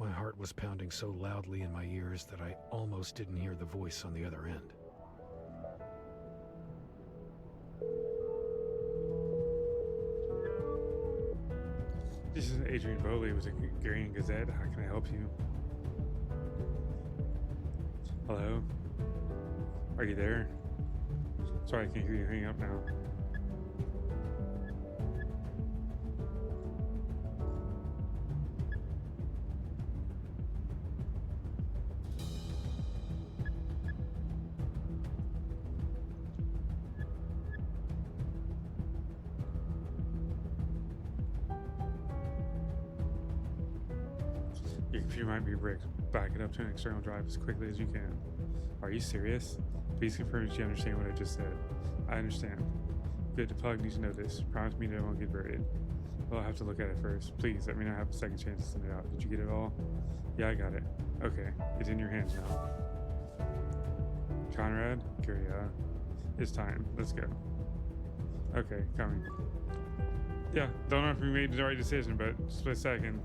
My heart was pounding so loudly in my ears that I almost didn't hear the voice on the other end. This is Adrian Bowley with the Hungarian Gazette. How can I help you? Hello? Are you there? Sorry, I can't hear you. Hang up now. Your computer might be bricked. Back it up to an external drive as quickly as you can. Are you serious? Please confirm that you understand what I just said. I understand. Good, the plug needs to know this. Promise me that it won't get buried. Well, I'll have to look at it first. Please, let me not have a second chance to send it out. Did you get it all? Yeah, I got it. Okay, it's in your hands now. Conrad? Gary, it's time. Let's go. Okay, coming. Yeah, don't know if we made the right decision, but split second.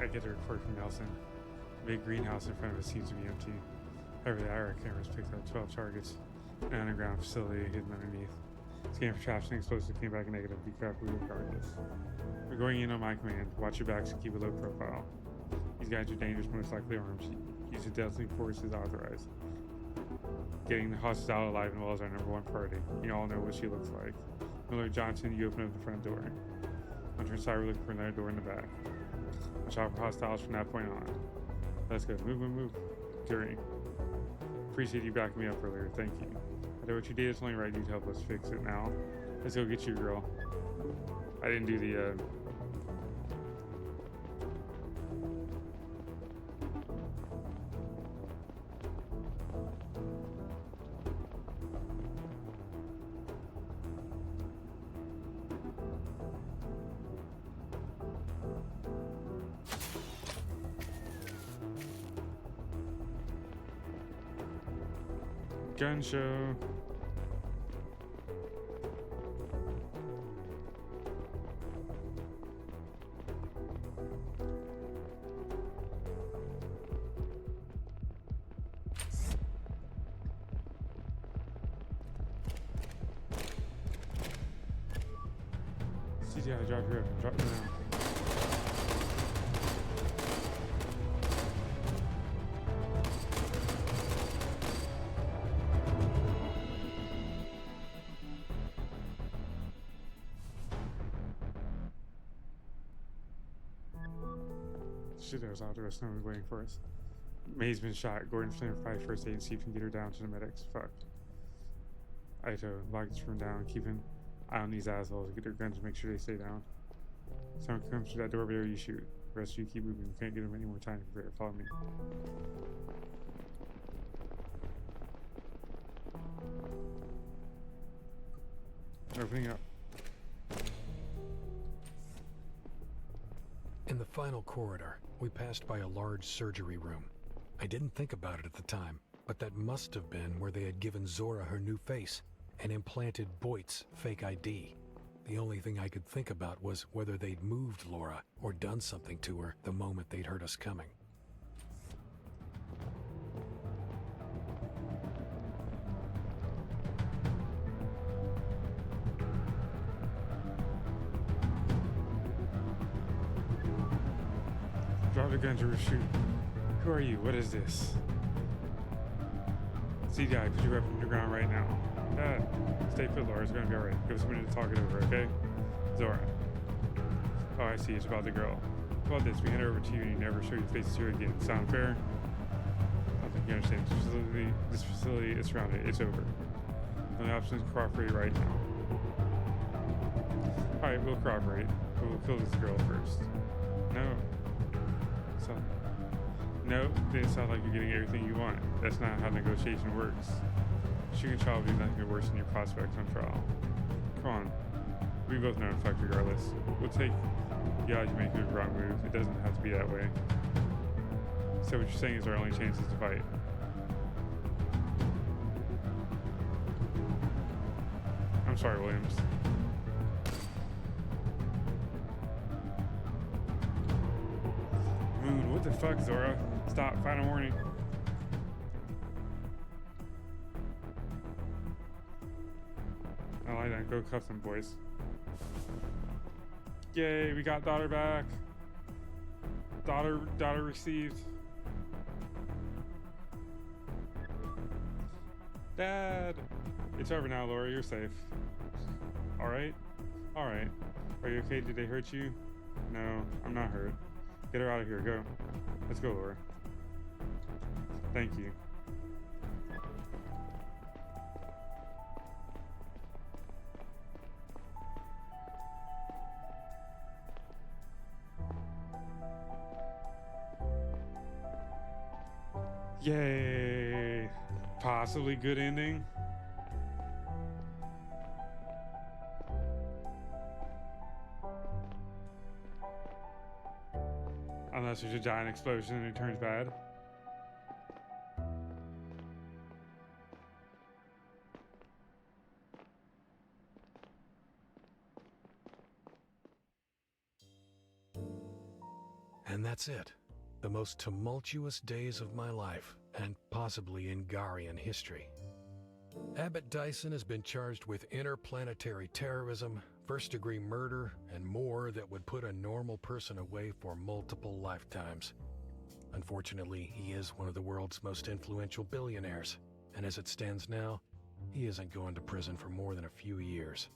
I get a report from Nelson. The big greenhouse in front of us seems to be empty. However, the IR cameras picked up 12 targets. An underground facility hidden underneath. Scan for traps and explosives came back negative. Be careful, regardless. We're going in on my command. Watch your backs and keep a low profile. These guys are dangerous, most likely armed. Use of deadly force is authorized. Getting the hostages out alive and well is our #1 priority. You all know what she looks like. Miller Johnson, you open up the front door. Hunter and Cyber look for another door in the back. Watch out for hostiles from that point on. Let's go. Move. Gary. Appreciate you backing me up earlier. Thank you. I know what you did. It's only right you to help us fix it now. Let's go get you, girl. I didn't do the, gun show. CTI, drop here. Drop me down. Shit, there's out there. Someone's waiting for us. May's been shot. Gordon Flynn fight first aid and see if we can get her down to the medics. Fuck. Aito, lock this room down. Keep an eye on these assholes. Get their guns and make sure they stay down. Someone comes through that door over there, you shoot. The rest of you keep moving. We can't give them any more time to prepare. Follow me. Opening up. In the final corridor, we passed by a large surgery room. I didn't think about it at the time, but that must have been where they had given Zora her new face and implanted Boyd's fake ID. The only thing I could think about was whether they'd moved Laura or done something to her the moment they'd heard us coming. Drop the guns or shoot. Who are you? What is this? CDI, put your weapon on the ground right now. Dad, stay put, Laura. It's gonna be alright. Give us a minute to talk it over, okay? Zora. Oh, I see. It's about the girl. About this, we hand her over to you and you never show your face to her again. Sound fair? I don't think you understand. This facility is surrounded. It's over. The only option is to cooperate right now. Alright, we'll cooperate. But we'll kill this girl first. No. No, it didn't sound like you're getting everything you want. That's not how negotiation works. Shooting a trial will be nothing but worse than your prospects on trial. Come on. We both know in fact regardless. We'll take the odds you make the wrong move. It doesn't have to be that way. So what you're saying is our only chance is to fight. I'm sorry, Williams. Moon, what the fuck, Zora? Stop, final warning. I like that. Go cuff them, boys. Yay, we got daughter back. Daughter received. Dad! It's over now, Laura. You're safe. Alright? Alright. Are you okay? Did they hurt you? No, I'm not hurt. Get her out of here. Go. Let's go, Laura. Thank you. Yay! Possibly good ending. Unless there's a giant explosion and it turns bad. And that's it. The most tumultuous days of my life, and possibly in Garian history. Abbott Dyson has been charged with interplanetary terrorism, first-degree murder, and more that would put a normal person away for multiple lifetimes. Unfortunately, he is one of the world's most influential billionaires, and as it stands now, he isn't going to prison for more than a few years.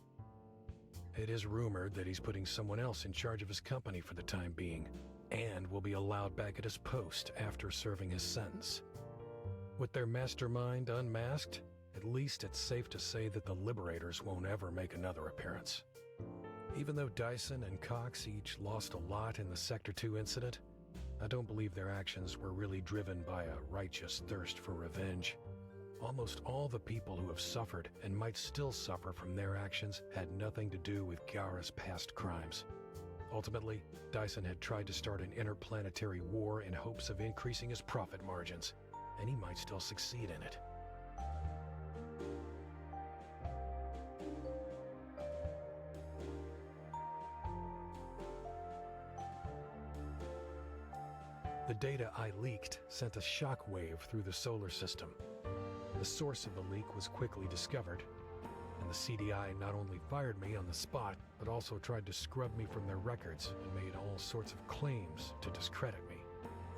It is rumored that he's putting someone else in charge of his company for the time being, and will be allowed back at his post after serving his sentence. With their mastermind unmasked, at least it's safe to say that the Liberators won't ever make another appearance. Even though Dyson and Cox each lost a lot in the Sector 2 incident, I don't believe their actions were really driven by a righteous thirst for revenge. Almost all the people who have suffered and might still suffer from their actions had nothing to do with Gara's past crimes. Ultimately, Dyson had tried to start an interplanetary war in hopes of increasing his profit margins, and he might still succeed in it. The data I leaked sent a shockwave through the solar system. The source of the leak was quickly discovered, and the CDI not only fired me on the spot, but also tried to scrub me from their records and made all sorts of claims to discredit me.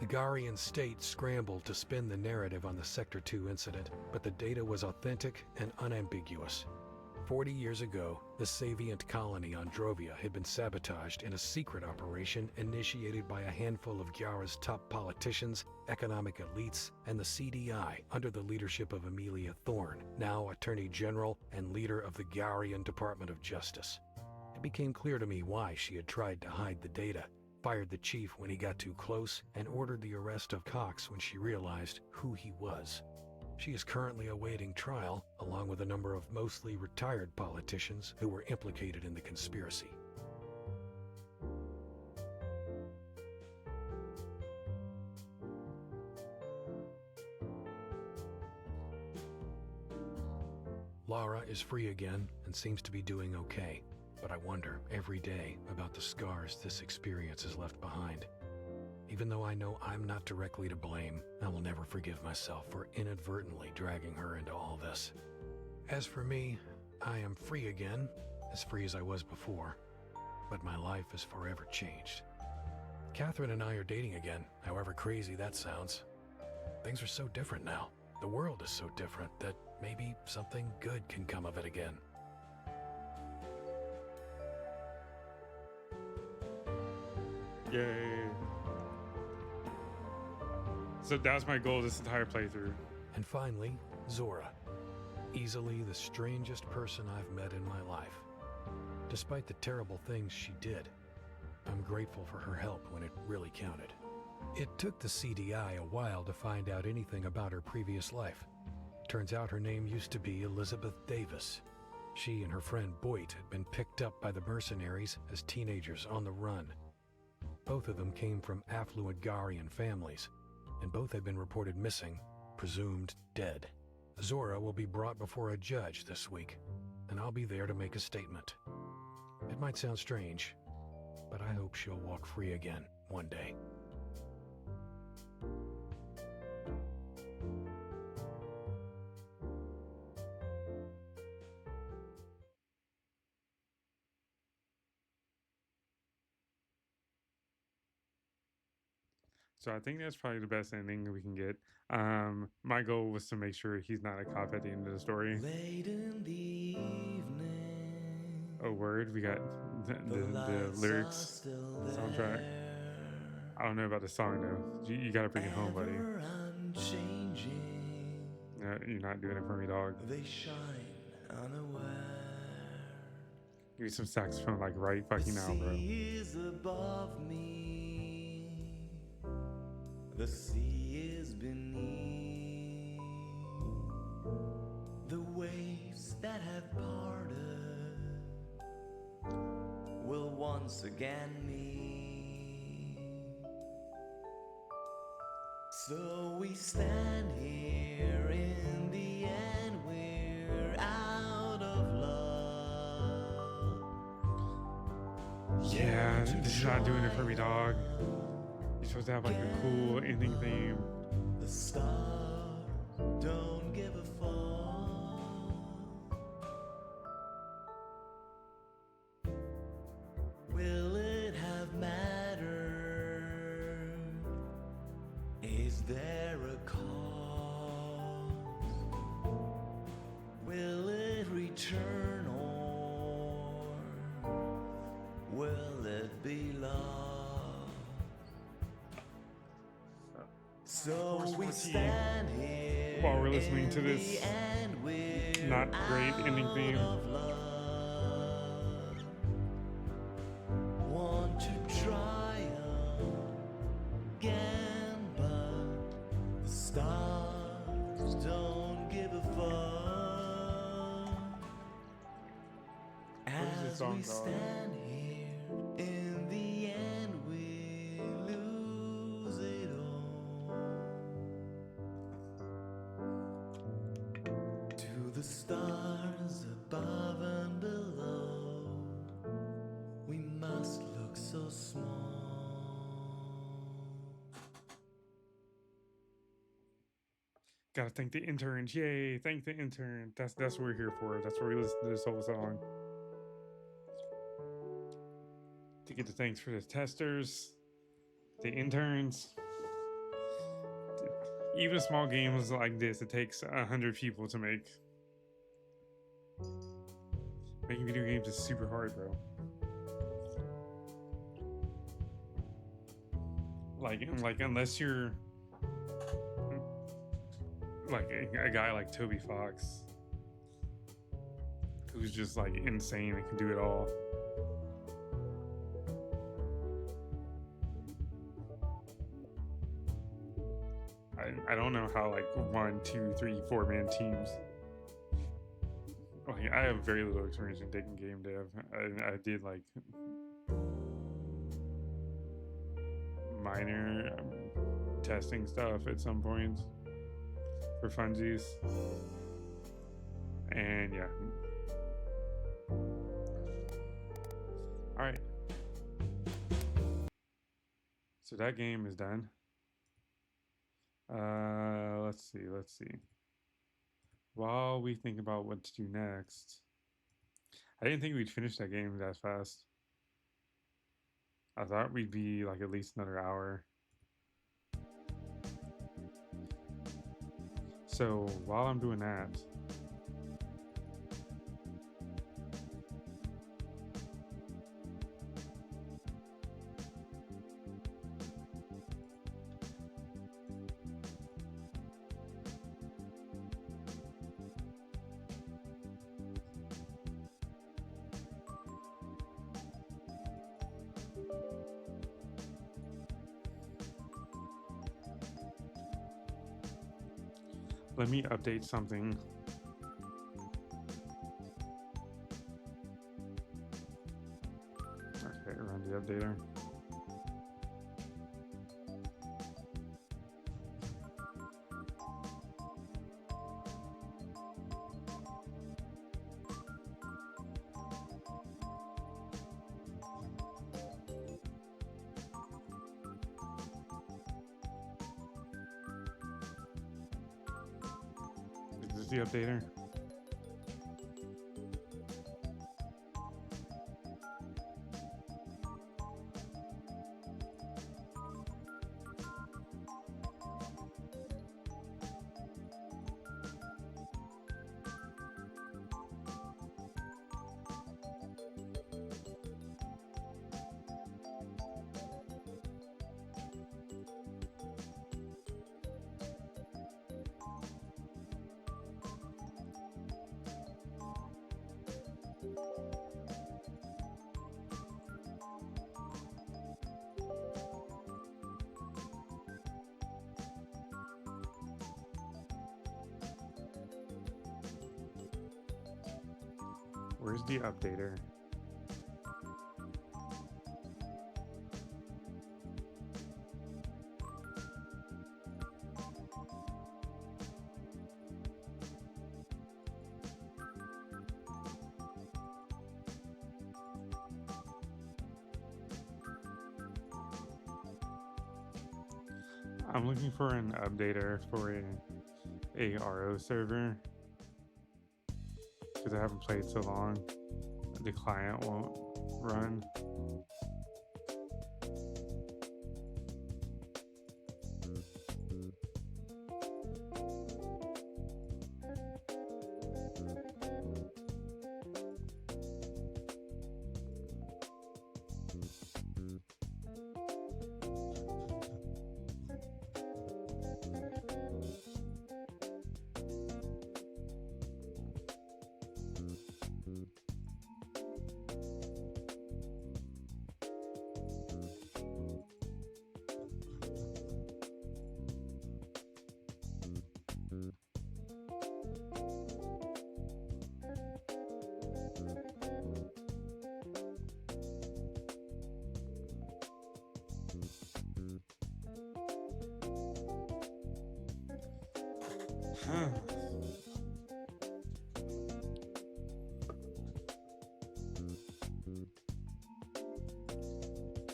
The Garian state scrambled to spin the narrative on the Sector 2 incident, but the data was authentic and unambiguous. 40 years ago, the Savient colony on Drovia had been sabotaged in a secret operation initiated by a handful of Gyara's top politicians, economic elites, and the CDI under the leadership of Amelia Thorne, now Attorney General and leader of the Garian Department of Justice. It became clear to me why she had tried to hide the data, fired the chief when he got too close, and ordered the arrest of Cox when she realized who he was. She is currently awaiting trial, along with a number of mostly retired politicians who were implicated in the conspiracy. Lara is free again and seems to be doing okay, but I wonder every day about the scars this experience has left behind. Even though I know I'm not directly to blame, I will never forgive myself for inadvertently dragging her into all this. As for me, I am free again, as free as I was before, but my life is forever changed. Catherine and I are dating again, however crazy that sounds. Things are so different now. The world is so different that maybe something good can come of it again. Yay. So that was my goal this entire playthrough. And finally, Zora. Easily the strangest person I've met in my life. Despite the terrible things she did, I'm grateful for her help when it really counted. It took the CDI a while to find out anything about her previous life. Turns out her name used to be Elizabeth Davis. She and her friend Boyd had been picked up by the mercenaries as teenagers on the run. Both of them came from affluent Garian families, and both had been reported missing, presumed dead. Zora will be brought before a judge this week, and I'll be there to make a statement. It might sound strange, but I hope she'll walk free again one day. So I think that's probably the best ending we can get. My goal was to make sure he's not a cop at the end of the story. Late in the evening, Oh, word, we got the lyrics, soundtrack. I don't know about the song though. You gotta bring it home, buddy. No, you're not doing it for me, dog. They shine unaware. Give me some saxophone like right fucking now, bro. The sea is above me. The sea is beneath. The waves that have parted will once again meet. So we stand here, in the end we're out of love. Yeah, this is not doing it for me, dog. You're supposed to have like a cool ending theme. The stars don't give a fuck. Will it have mattered? Is there a cause? Will it return, or will it be lost? So we stand here while we're listening to this not great ending theme. Want to try again, but the stars don't give a fuck. As we stand here, in the end we lose it all. To the stars above and below, we must look so small. Gotta thank the interns. Yay, thank the intern. That's what we're here for. That's why we listen to this whole song. To get the thanks for the testers, the interns. Even small games like this, it takes 100 people to make. Making video games is super hard, bro. Like unless you're like a guy like Toby Fox, who's just like insane and can do it all. I don't know how like 1, 2, 3, 4 man teams. Like I have very little experience in taking game dev. I did like minor testing stuff at some points for funsies, and yeah. All right. So that game is done. Let's see. While we think about what to do next, I didn't think we'd finish that game that fast. I thought we'd be like at least another hour. So while I'm doing that, let me update something. Okay, run the updater. Is this the updater? Where's the updater? I'm looking for an updater for a RO server because I haven't played so long. The client won't run.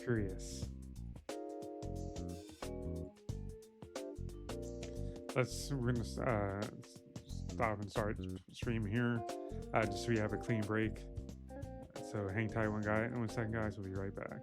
Curious. We're gonna stop and start stream here, just so we have a clean break. So hang tight, one second, guys. We'll be right back.